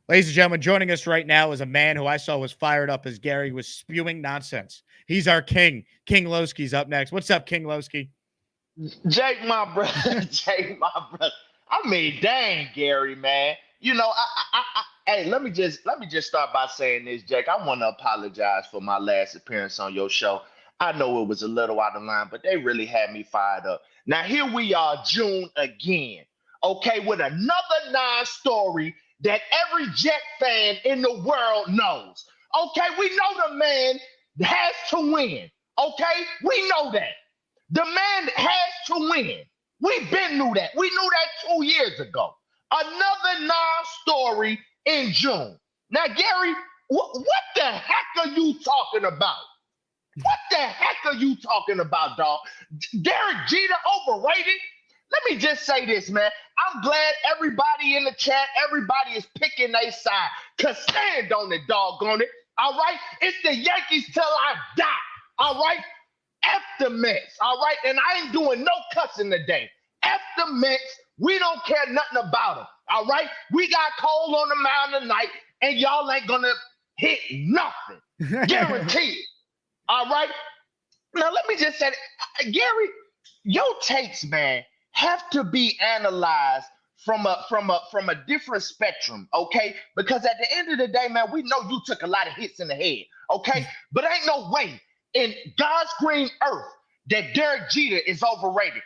Ladies and gentlemen, joining us right now is a man who I saw was fired up as Gary was spewing nonsense. He's our king. King Lowski's up next. What's up, King Lowski? Jake, my brother. Jake, my brother. I mean, dang, Gary, man. Hey, let me just start by saying this, Jake. I want to apologize for my last appearance on your show. I know it was a little out of line, but they really had me fired up. Now, here we are, June again, okay, with another non-story that every Jet fan in the world knows. Okay, we know the man has to win. Okay, we know that. The man has to win. We've been knew that. We knew that 2 years ago. Another non-story in June. Now, Gary, what the heck are you talking about? What the heck are you talking about, dog? Derek Jeter overrated? Let me just say this, man. I'm glad everybody in the chat, everybody is picking their side. Cause stand on it, doggone it. All right? It's the Yankees till I die. All right? F the Mets. All right? And I ain't doing no cussing today. F the Mets. We don't care nothing about them. All right? We got Cole on the mound tonight, and y'all ain't gonna hit nothing. Guaranteed. All right? Now let me just say, Gary, your takes, man, have to be analyzed from a different spectrum, okay? Because at the end of the day, man, we know you took a lot of hits in the head, okay? But ain't no way in God's green earth that Derek Jeter is overrated.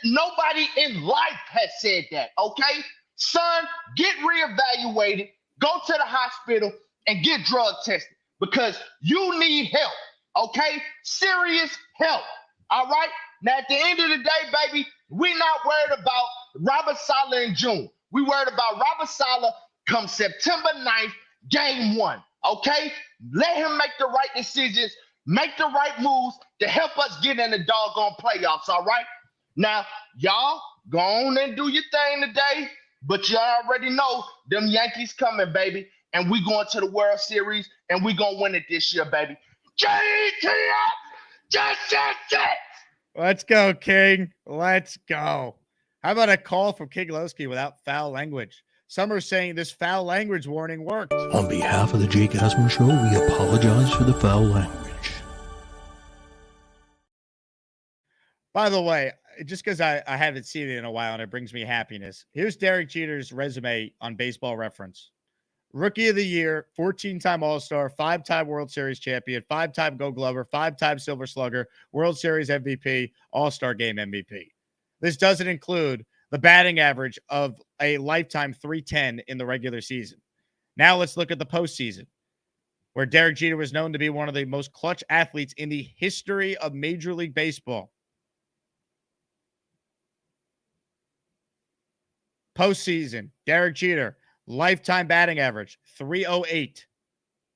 Nobody in life has said that, okay? Son, get reevaluated, go to the hospital, and get drug tested because you need help, okay? Serious help, all right? Now, at the end of the day, baby, we're not worried about Robert Saleh in June. We worried about Robert Saleh come September 9th, game 1, okay? Let him make the right decisions, make the right moves to help us get in the doggone playoffs, all right? Now, y'all, go on and do your thing today, but you already know them Yankees coming, baby, and we going to the World Series, and we going to win it this year, baby. Let's go, King. Let's go. How about a call from King Lowski without foul language? Some are saying this foul language warning worked. On behalf of the Jake Asman Show, we apologize for the foul language. By the way, just because I haven't seen it in a while and it brings me happiness, here's Derek Jeter's resume on Baseball Reference. Rookie of the Year, 14-time All-Star, 5-time World Series champion, 5-time Gold Glover, 5-time Silver Slugger, World Series MVP, All-Star Game MVP. This doesn't include the batting average of a lifetime 310 in the regular season. Now let's look at the postseason, where Derek Jeter was known to be one of the most clutch athletes in the history of Major League Baseball. Postseason, Derek Jeter, lifetime batting average, 308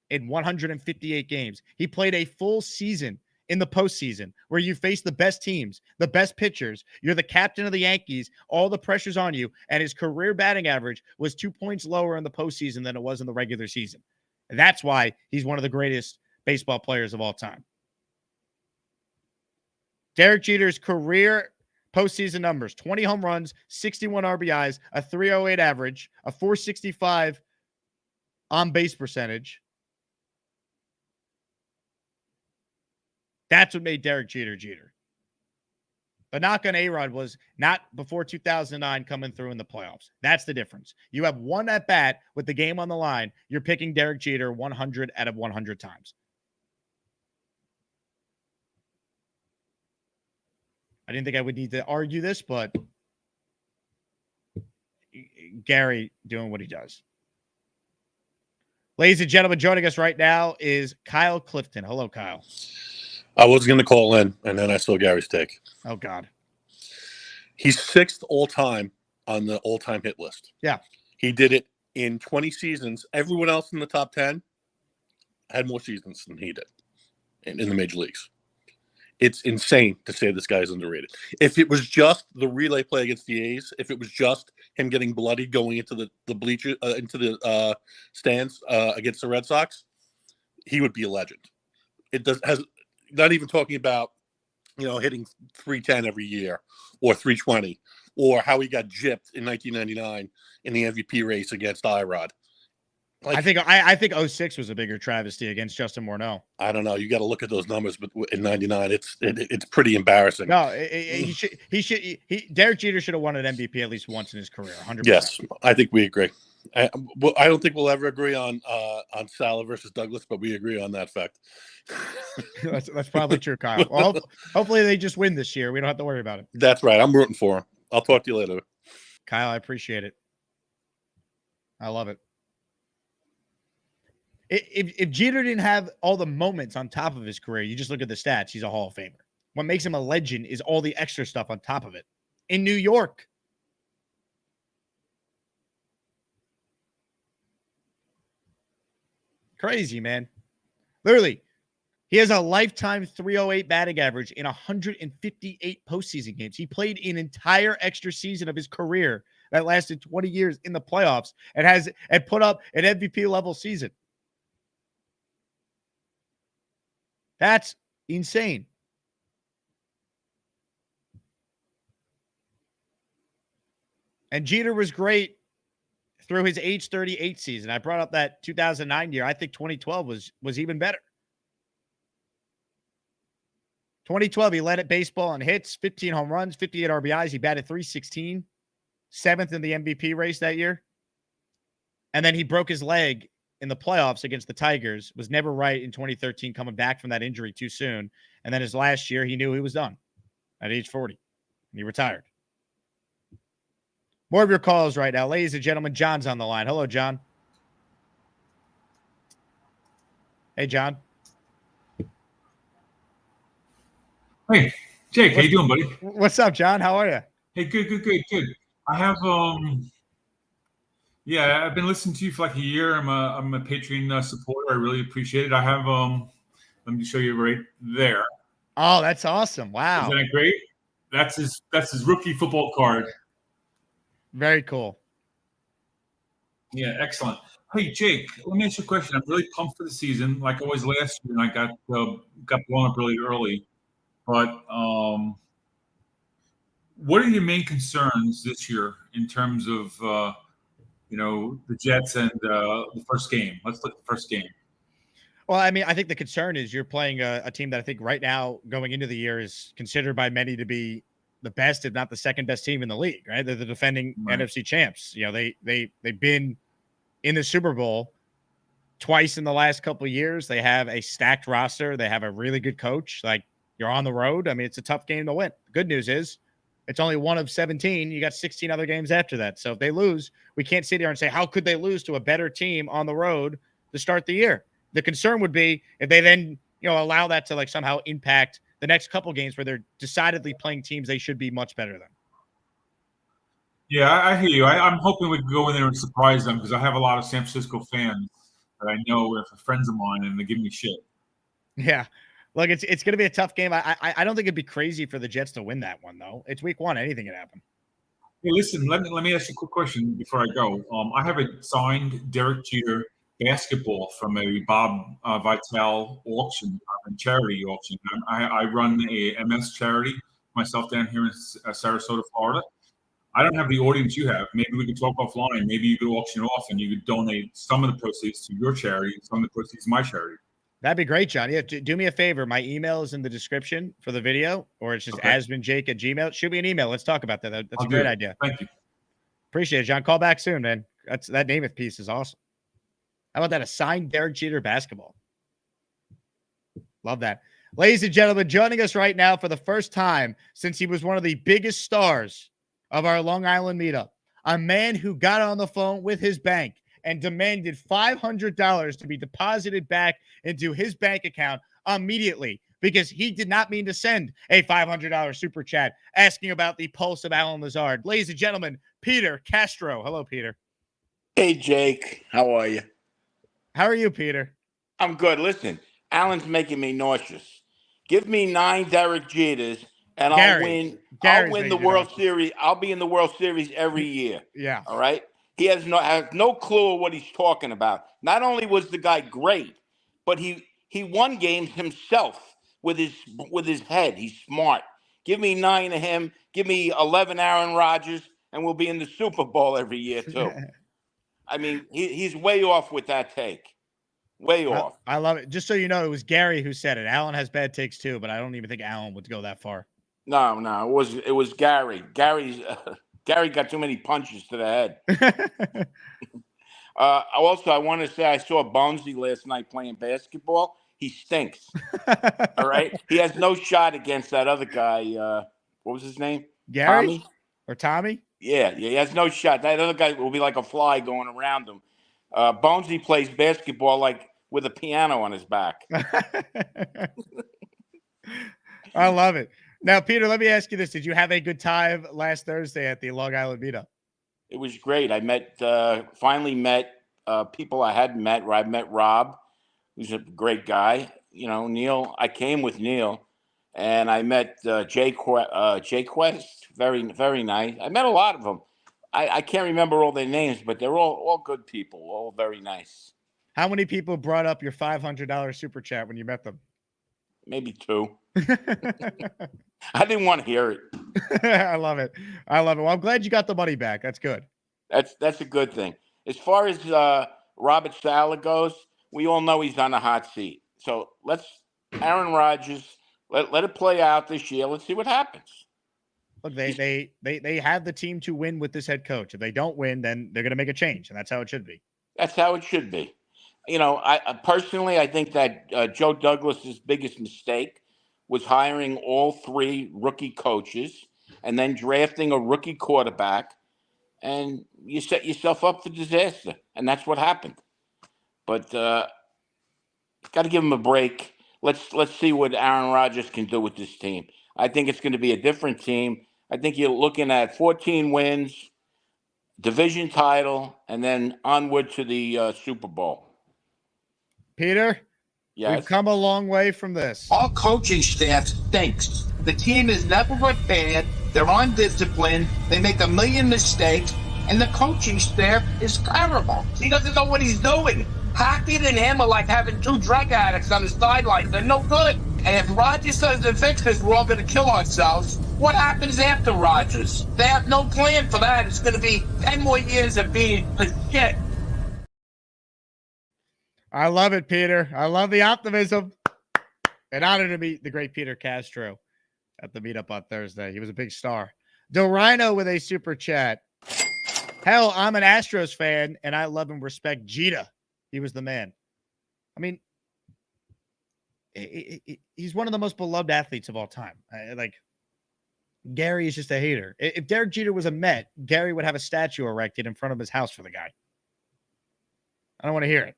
in 158 games. He played a full season in the postseason where you face the best teams, the best pitchers. You're the captain of the Yankees. All the pressure's on you. And his career batting average was 2 points lower in the postseason than it was in the regular season. And that's why he's one of the greatest baseball players of all time. Derek Jeter's career postseason numbers: 20 home runs, 61 RBIs, a 308 average, a 465 on base percentage. That's what made Derek Jeter Jeter. The knock on A-Rod was not before 2009 coming through in the playoffs. That's the difference. You have one at bat with the game on the line. You're picking Derek Jeter 100 out of 100 times. I didn't think I would need to argue this, but Gary doing what he does. Ladies and gentlemen, joining us right now is Kyle Clifton. Hello, Kyle. I was going to call in, and then I saw Gary's take. Oh, God. He's 6th all-time on the all-time hit list. Yeah. He did it in 20 seasons. Everyone else in the top 10 had more seasons than he did in the major leagues. It's insane to say this guy is underrated. If it was just the relay play against the A's, if it was just him getting bloody going into the bleacher, into the stands against the Red Sox, he would be a legend. Has not even talking about, hitting 310 every year or 320, or how he got gypped in 1999 in the MVP race against Irod. I think 06 was a bigger travesty against Justin Morneau. I don't know. You got to look at those numbers, but in *99, it's pretty embarrassing. No, Derek Jeter should have won an MVP at least once in his career. 100%. Yes, I think we agree. I don't think we'll ever agree on Salah versus Douglas, but we agree on that fact. that's probably true, Kyle. Well, hopefully they just win this year. We don't have to worry about it. That's right. I'm rooting for him. I'll talk to you later. Kyle, I appreciate it. I love it. If Jeter didn't have all the moments on top of his career, you just look at the stats, he's a Hall of Famer. What makes him a legend is all the extra stuff on top of it. In New York, crazy, man. Literally, he has a lifetime 308 batting average in 158 postseason games. He played an entire extra season of his career that lasted 20 years in the playoffs and put up an MVP level season. That's insane. And Jeter was great through his age 38 season. I brought up that 2009 year. I think 2012 was even better. 2012, he led at baseball in hits, 15 home runs, 58 RBIs. He batted .316, 7th in the MVP race that year. And then he broke his leg in the playoffs against the Tigers, was never right in 2013, coming back from that injury too soon. And then his last year, he knew he was done at age 40. And he retired. More of your calls right now. Ladies and gentlemen, John's on the line. Hello, John. Hey, John. Hey, Jake, how you doing, buddy? What's up, John? How are you? Hey, good. I have yeah, I've been listening to you for like a year. I'm a Patreon supporter. I really appreciate it. I have let me show you right there. Oh, that's awesome. Wow. Isn't that great? That's his rookie football card. Very cool. Yeah, excellent. Hey, Jake, let me ask you a question. I'm really pumped for the season, like always last year, and I got blown up really early. But what are your main concerns this year in terms of the Jets and the first game? Let's look at the first game. Well, I mean, I think the concern is you're playing a team that I think right now going into the year is considered by many to be the best, if not the second best team in the league, right? They're the defending NFC champs. They've been in the Super Bowl twice in the last couple of years. They have a stacked roster. They have a really good coach. Like, you're on the road. I mean, it's a tough game to win. The good news is it's only one of 17. You got 16 other games after that. So if they lose, we can't sit here and say, how could they lose to a better team on the road to start the year? The concern would be if they then, allow that to somehow impact the next couple games where they're decidedly playing teams they should be much better than. Yeah, I hear you. I'm hoping we can go in there and surprise them because I have a lot of San Francisco fans that I know are friends of mine, and they give me shit. Yeah. Look, it's going to be a tough game. I don't think it'd be crazy for the Jets to win that one, though. It's week 1. Anything can happen. Hey, listen, let me ask you a quick question before I go. I have a signed Derek Jeter basketball from a Bob Vitale auction, charity auction. I run a MS charity myself down here in Sarasota, Florida. I don't have the audience you have. Maybe we could talk offline. Maybe you could auction off and you could donate some of the proceeds to your charity and some of the proceeds to my charity. That'd be great, John. Yeah, do me a favor. My email is in the description for the video, or it's just asmanjake@gmail. Shoot me an email. Let's talk about that. That's a great idea. Thank you. Appreciate it, John. Call back soon, man. That Namath piece is awesome. How about that? A signed Derek Jeter basketball. Love that. Ladies and gentlemen, joining us right now for the first time since he was one of the biggest stars of our Long Island meetup, a man who got on the phone with his bank and demanded $500 to be deposited back into his bank account immediately because he did not mean to send a $500 super chat asking about the pulse of Alan Lazard. Ladies and gentlemen, Peter Castro. Hello, Peter. Hey, Jake. How are you? How are you, Peter? I'm good. Listen, Alan's making me nauseous. Give me 9 Derek Jeters, and I'll win. I'll win the World Series. I'll be in the World Series every year. Yeah. All right. He has no clue what he's talking about. Not only was the guy great, but he won games himself with his head. He's smart. Give me 9 of him. Give me 11 Aaron Rodgers, and we'll be in the Super Bowl every year too. I mean, he's way off with that take. Way off. I love it. Just so you know, it was Gary who said it. Alan has bad takes too, but I don't even think Alan would go that far. No, it was Gary. Gary got too many punches to the head. Also, I want to say I saw Bonesy last night playing basketball. He stinks. All right, he has no shot against that other guy. What was his name? Gary Tommy? or Tommy? Yeah, he has no shot. That other guy will be like a fly going around him. Bonesy plays basketball like with a piano on his back. I love it. Now, Peter, let me ask you this. Did you have a good time last Thursday at the Long Island meetup? It was great. I finally met people I hadn't met. I met Rob, who's a great guy. You know, Neil. I came with Neil, and I met Jay Quest. Very, very nice. I met a lot of them. I can't remember all their names, but they're all good people. All very nice. How many people brought up your $500 super chat when you met them? Maybe 2. I didn't want to hear it. I love it. Well, I'm glad you got the money back. That's good. That's a good thing. As far as Robert Saleh goes, we all know he's on the hot seat. So Aaron Rodgers, let it play out this year. Let's see what happens. Look, they have the team to win with this head coach. If they don't win, then they're going to make a change, and that's how it should be. That's how it should be. You know, I personally, I think that Joe Douglas's biggest mistake was hiring all 3 rookie coaches and then drafting a rookie quarterback, and you set yourself up for disaster. And that's what happened. But got to give him a break. Let's see what Aaron Rodgers can do with this team. I think it's going to be a different team. I think you're looking at 14 wins, division title, and then onward to the Super Bowl. Peter, yes. We've come a long way from this. Our coaching staff stinks. The team is never prepared. They're undisciplined. They make a million mistakes. And the coaching staff is terrible. He doesn't know what he's doing. Hackett and him are like having 2 drug addicts on the sideline. They're no good. And if Rodgers doesn't fix this, we're all going to kill ourselves. What happens after Rodgers? They have no plan for that. It's going to be 10 more years of being a shit. I love it, Peter. I love the optimism. An honor to meet the great Peter Castro at the meetup on Thursday. He was a big star. Dorino with a super chat. Hell, I'm an Astros fan, and I love and respect Jeter. He was the man. I mean, he's one of the most beloved athletes of all time. Gary is just a hater. If Derek Jeter was a Met, Gary would have a statue erected in front of his house for the guy. I don't want to hear it.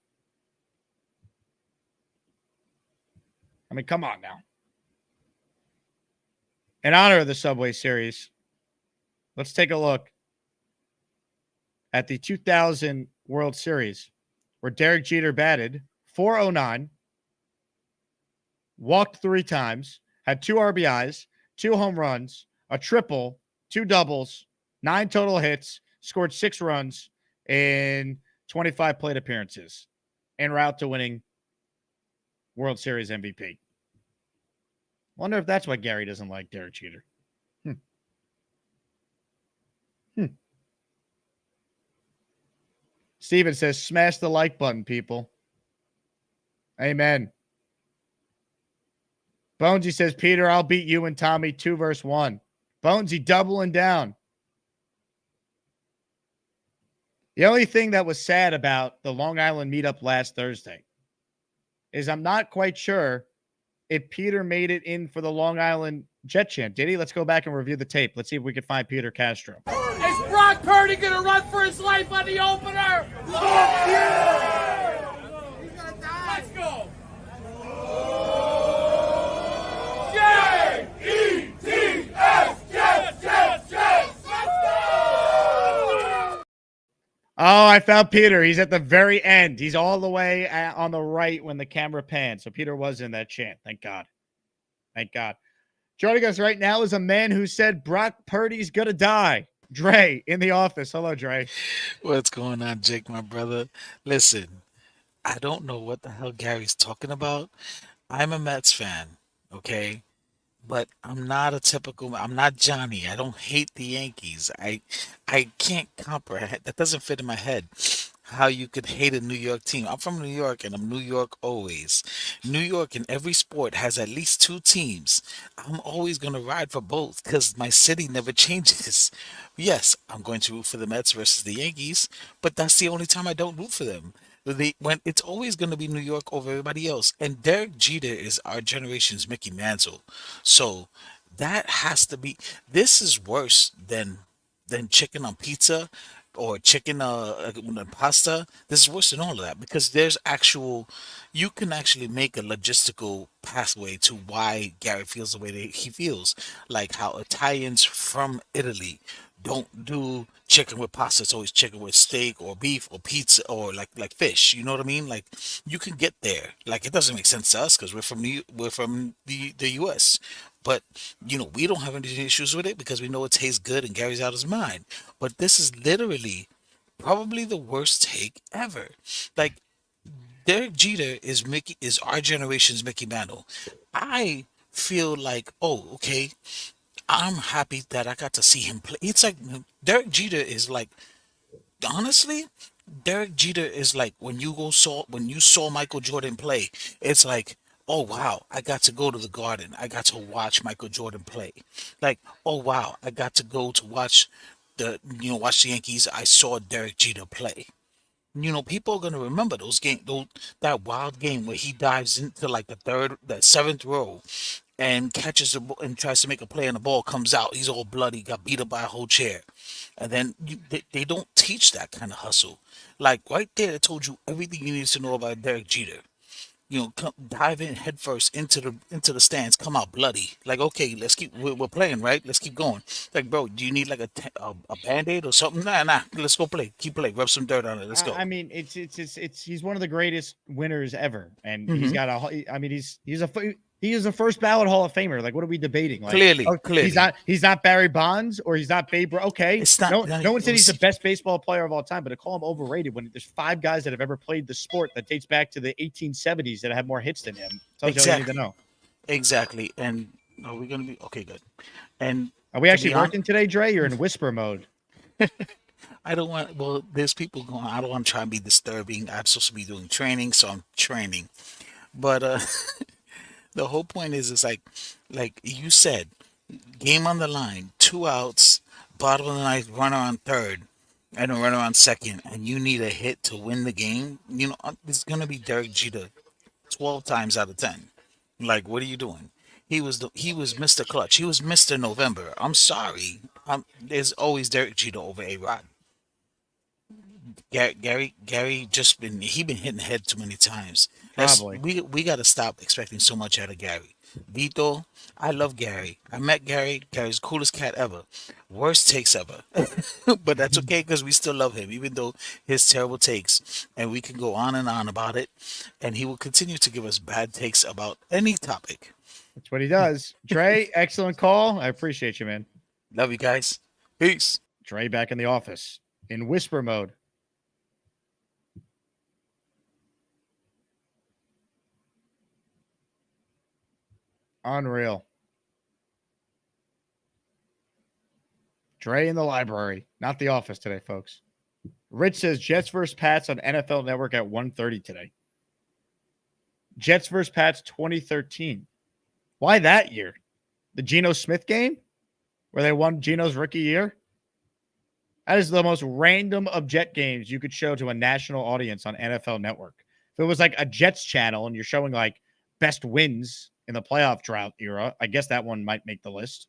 I mean, come on now. In honor of the Subway Series, let's take a look at the 2000 World Series, where Derek Jeter batted .409, walked 3 times, had 2 RBIs, 2 home runs, a triple, 2 doubles, 9 total hits, scored 6 runs in 25 plate appearances, en route to winning World Series MVP. Wonder if that's why Gary doesn't like Derek Jeter. Steven says, smash the like button, people. Amen. Bonesy says, Peter, I'll beat you and Tommy 2 versus 1. Bonesy doubling down. The only thing that was sad about the Long Island meetup last Thursday is I'm not quite sure if Peter made it in for the Long Island Jet Chant. Did he? Let's go back and review the tape. Let's see if we can find Peter Castro. Is Brock Purdy going to run for his life on the opener? Yeah! He's going to die. Let's go. J-E-T-S, Jets, Jets, Jets. Let's go. Oh, I found Peter. He's at the very end. He's all the way on the right when the camera pans. So Peter was in that chant. Thank God. Thank God. Joining us right now is a man who said Brock Purdy's going to die. Dre in the office. Hello, Dre. What's going on, Jake, my brother? Listen, I don't know what the hell Gary's talking about. I'm a Mets fan, okay? But I'm not Johnny. I don't hate the Yankees. I can't comprehend. That doesn't fit in my head. How you could hate a New York team. I'm from New York and I'm New York always. New York in every sport has at least 2 teams. I'm always going to ride for both because my city never changes. Yes, I'm going to root for the Mets versus the Yankees, but that's the only time I don't root for them. When it's always going to be New York over everybody else. And Derek Jeter is our generation's Mickey Mantle. So that has to be, this is worse than chicken on pizza or chicken pasta. This is worse than all of that because you can actually make a logistical pathway to why Gary feels the way that he feels. Like how Italians from Italy don't do chicken with pasta. It's always chicken with steak or beef or pizza or like fish. You know what I mean? Like you can get there. Like it doesn't make sense to us because we're from the U.S. But we don't have any issues with it because we know it tastes good and Gary's out his mind. But this is literally probably the worst take ever. Like Derek Jeter is our generation's Mickey Mantle. I feel like, oh, okay, I'm happy that I got to see him play. It's like Derek Jeter is like, honestly, Derek Jeter is like when you saw Michael Jordan play. It's like, oh wow, I got to go to the Garden. I got to watch Michael Jordan play. Like, oh wow, I got to go to watch the Yankees. I saw Derek Jeter play. People are gonna remember those games, that wild game where he dives into like the 7th row and catches the ball and tries to make a play and the ball comes out. He's all bloody, got beat up by a whole chair. And then they don't teach that kind of hustle. Like right there, it told you everything you need to know about Derek Jeter. Dive in head first into the stands, come out bloody. Like, okay, we're playing, right? Let's keep going. Like, bro, do you need like a Band-Aid or something? Nah, let's go play. Keep playing. Rub some dirt on it. Let's go. I mean, it's he's one of the greatest winners ever, and Mhm. he's got he is a first ballot Hall of Famer. Like, what are we debating? Like, Clearly. he's not Barry Bonds or he's not Babe Ruth. Okay, It's not- no one said he's the best baseball player of all time, but to call him overrated when there's 5 guys that have ever played the sport that dates back to the 1870s that have more hits than him. Tells you all you need to know. Exactly. And are we gonna be okay? Good. And Are we to actually be hon- working today, Dre? You're in whisper mode. I don't want. Well, there's people going. I don't want to try and be disturbing. I'm supposed to be doing training, so I'm training. But the whole point is, it's like you said, game on the line, 2 outs, bottom of the ninth, runner on third, and a runner on second, and you need a hit to win the game. It's gonna be Derek Jeter, 12 times out of 10. Like, what are you doing? He was Mr. Clutch. He was Mr. November. I'm sorry. There's always Derek Jeter over A-Rod. Gary just been hitting the head too many times. Probably. We got to stop expecting so much out of Gary. Vito, I love Gary. I met Gary. Gary's the coolest cat ever. Worst takes ever, but that's okay because we still love him, even though his terrible takes, and we can go on and on about it, and he will continue to give us bad takes about any topic. That's what he does. Dre, excellent call. I appreciate you, man. Love you guys. Peace. Dre back in the office in whisper mode. Unreal. Dre in the library, not the office today, folks. Rich says Jets versus Pats on NFL Network at 1:30 today. Jets versus Pats 2013. Why that year? The Geno Smith game where they won Geno's rookie year? That is the most random of Jet games you could show to a national audience on NFL Network. If it was like a Jets channel and you're showing like best wins in the playoff drought era, I guess that one might make the list.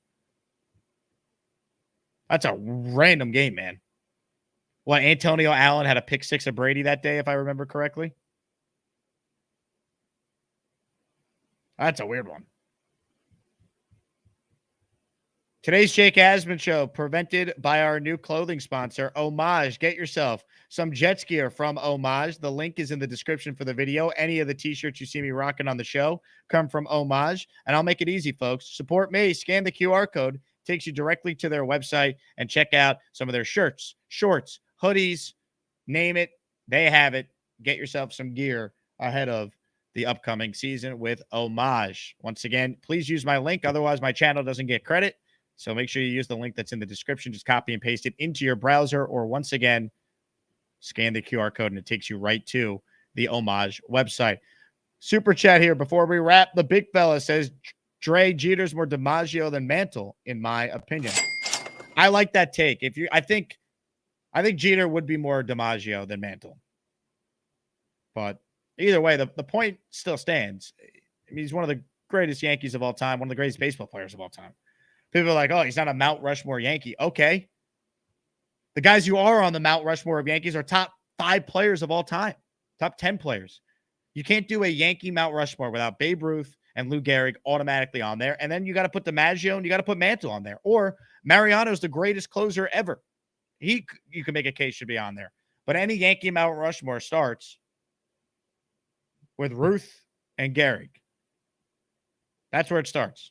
That's a random game, man. What, Antonio Allen had a pick six of Brady that day, if I remember correctly? That's a weird one. Today's Jake Asman show presented by our new clothing sponsor, HOMAGE. Get yourself some Jets gear from HOMAGE. The link is in the description for the video. Any of the t-shirts you see me rocking on the show come from HOMAGE. And I'll make it easy, folks. Support me. Scan the QR code. Takes you directly to their website and check out some of their shirts, shorts, hoodies, name it. They have it. Get yourself some gear ahead of the upcoming season with HOMAGE. Once again, please use my link. Otherwise, my channel doesn't get credit. So make sure you use the link that's in the description. Just copy and paste it into your browser, or once again, scan the QR code and it takes you right to the HOMAGE website. Super chat here before we wrap. The big fella says, Dre, Jeter's more DiMaggio than Mantle, in my opinion. I like that take. I think Jeter would be more DiMaggio than Mantle. But either way, the point still stands. I mean, he's one of the greatest Yankees of all time, one of the greatest baseball players of all time. People are like, oh, he's not a Mount Rushmore Yankee. Okay. The guys who are on the Mount Rushmore of Yankees are top 5 players of all time, top 10 players. You can't do a Yankee Mount Rushmore without Babe Ruth and Lou Gehrig automatically on there. And then you got to put DiMaggio and you got to put Mantle on there. Or Mariano's the greatest closer ever. You can make a case should be on there. But any Yankee Mount Rushmore starts with Ruth and Gehrig. That's where it starts.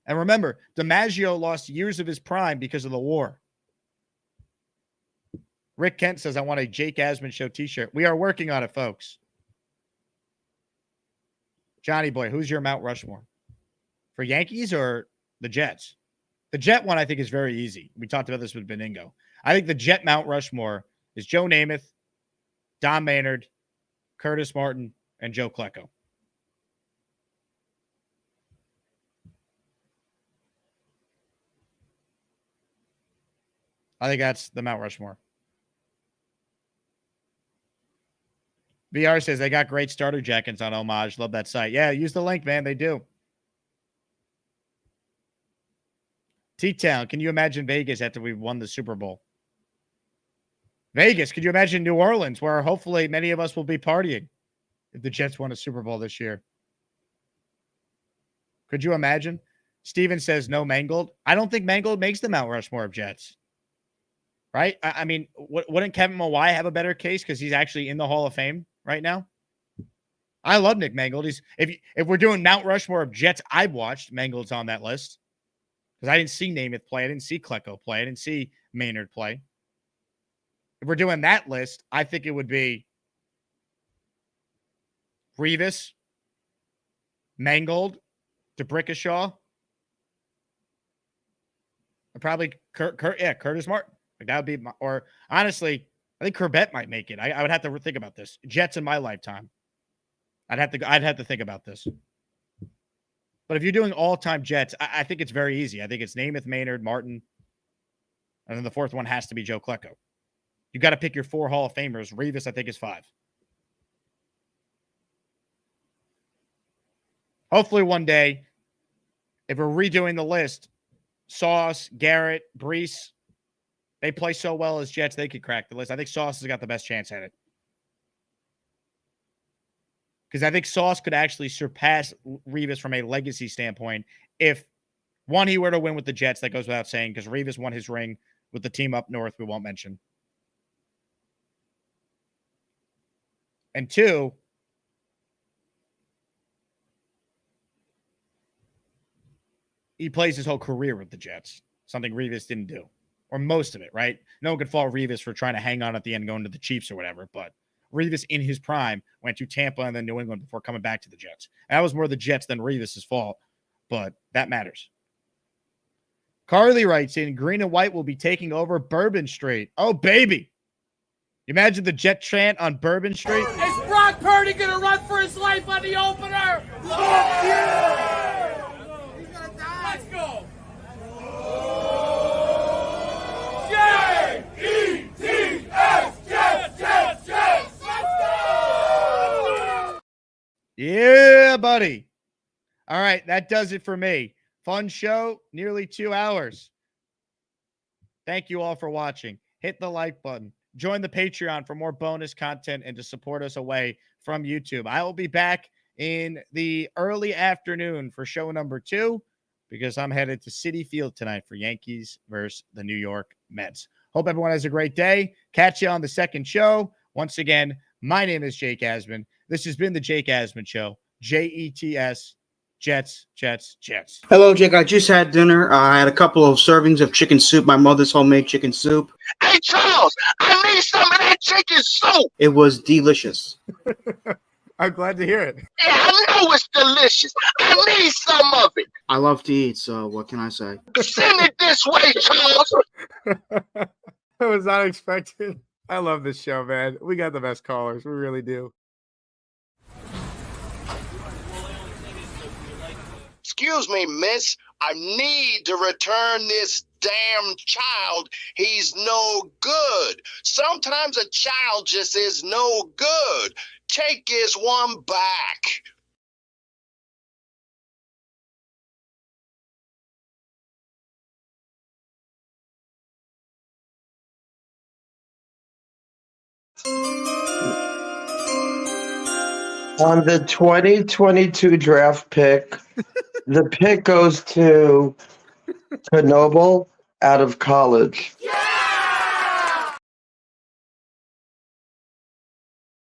And remember, DiMaggio lost years of his prime because of the war. Rick Kent says, I want a Jake Asman Show t-shirt. We are working on it, folks. Johnny Boy, who's your Mount Rushmore? For Yankees or the Jets? The Jet one, I think, is very easy. We talked about this with Beningo. I think the Jet Mount Rushmore is Joe Namath, Don Maynard, Curtis Martin, and Joe Klecko. I think that's the Mount Rushmore. VR says they got great starter jackets on HOMAGE. Love that site. Yeah, use the link, man. They do. T-Town, can you imagine Vegas after we've won the Super Bowl? Vegas, could you imagine New Orleans, where hopefully many of us will be partying if the Jets won a Super Bowl this year? Could you imagine? Steven says no Mangold. I don't think Mangold makes the Mount Rushmore of Jets. Right? I mean, wouldn't Kevin Mawai have a better case because he's actually in the Hall of Fame right now? I love Nick Mangold. If we're doing Mount Rushmore of Jets I've watched, Mangold's on that list. Because I didn't see Namath play. I didn't see Klecko play. I didn't see Maynard play. If we're doing that list, I think it would be Revis, Mangold, DeBrickashaw, and probably Curtis Martin. Like that would be or honestly, I think Corbett might make it. I would have to think about this. Jets in my lifetime. I'd have to think about this. But if you're doing all-time Jets, I think it's very easy. I think it's Namath, Maynard, Martin, and then the fourth one has to be Joe Klecko. You got to pick your 4 Hall of Famers. Revis, I think, is 5. Hopefully one day, if we're redoing the list, Sauce, Garrett, Brees, They play so well as Jets, they could crack the list. I think Sauce has got the best chance at it. Because I think Sauce could actually surpass Revis from a legacy standpoint if, one, he were to win with the Jets. That goes without saying, because Revis won his ring with the team up north we won't mention. And two, he plays his whole career with the Jets, something Revis didn't do, or most of it, right? No one could fault Revis for trying to hang on at the end, going to the Chiefs or whatever, but Revis in his prime went to Tampa and then New England before coming back to the Jets. And that was more the Jets than Revis's fault, but that matters. Carly writes in, green and white will be taking over Bourbon Street. Oh, baby. You imagine the Jet chant on Bourbon Street? Is Brock Purdy going to run for his life on the opener? Yeah! Let's go. J-E-T-S, Jets, Jets, Jets. Let's go. Yeah, buddy. All right, that does it for me. Fun show, nearly 2 hours. Thank you all for watching. Hit the like button. Join the Patreon for more bonus content and to support us away from YouTube. I will be back in the early afternoon for show number 2 because I'm headed to Citi Field tonight for Yankees versus the New York Mets. Hope everyone has a great day. Catch you on the second show. Once again, my name is Jake Asman. This has been the Jake Asman Show. Jets, Jets, Jets, Jets. Hello, Jake. I just had dinner. I had a couple of servings of chicken soup, my mother's homemade chicken soup. Hey, Charles, I need some of that chicken soup. It was delicious. I'm glad to hear it. Yeah, I know it's delicious. I need some of it. I love to eat, so what can I say? Send it this way, Charles. I was not expecting. I love this show, man. We got the best callers. We really do. Excuse me, miss. I need to return this damn child. He's no good. Sometimes a child just is no good. Take his one back. On the 2022 draft pick, the pick goes to Knoble out of college.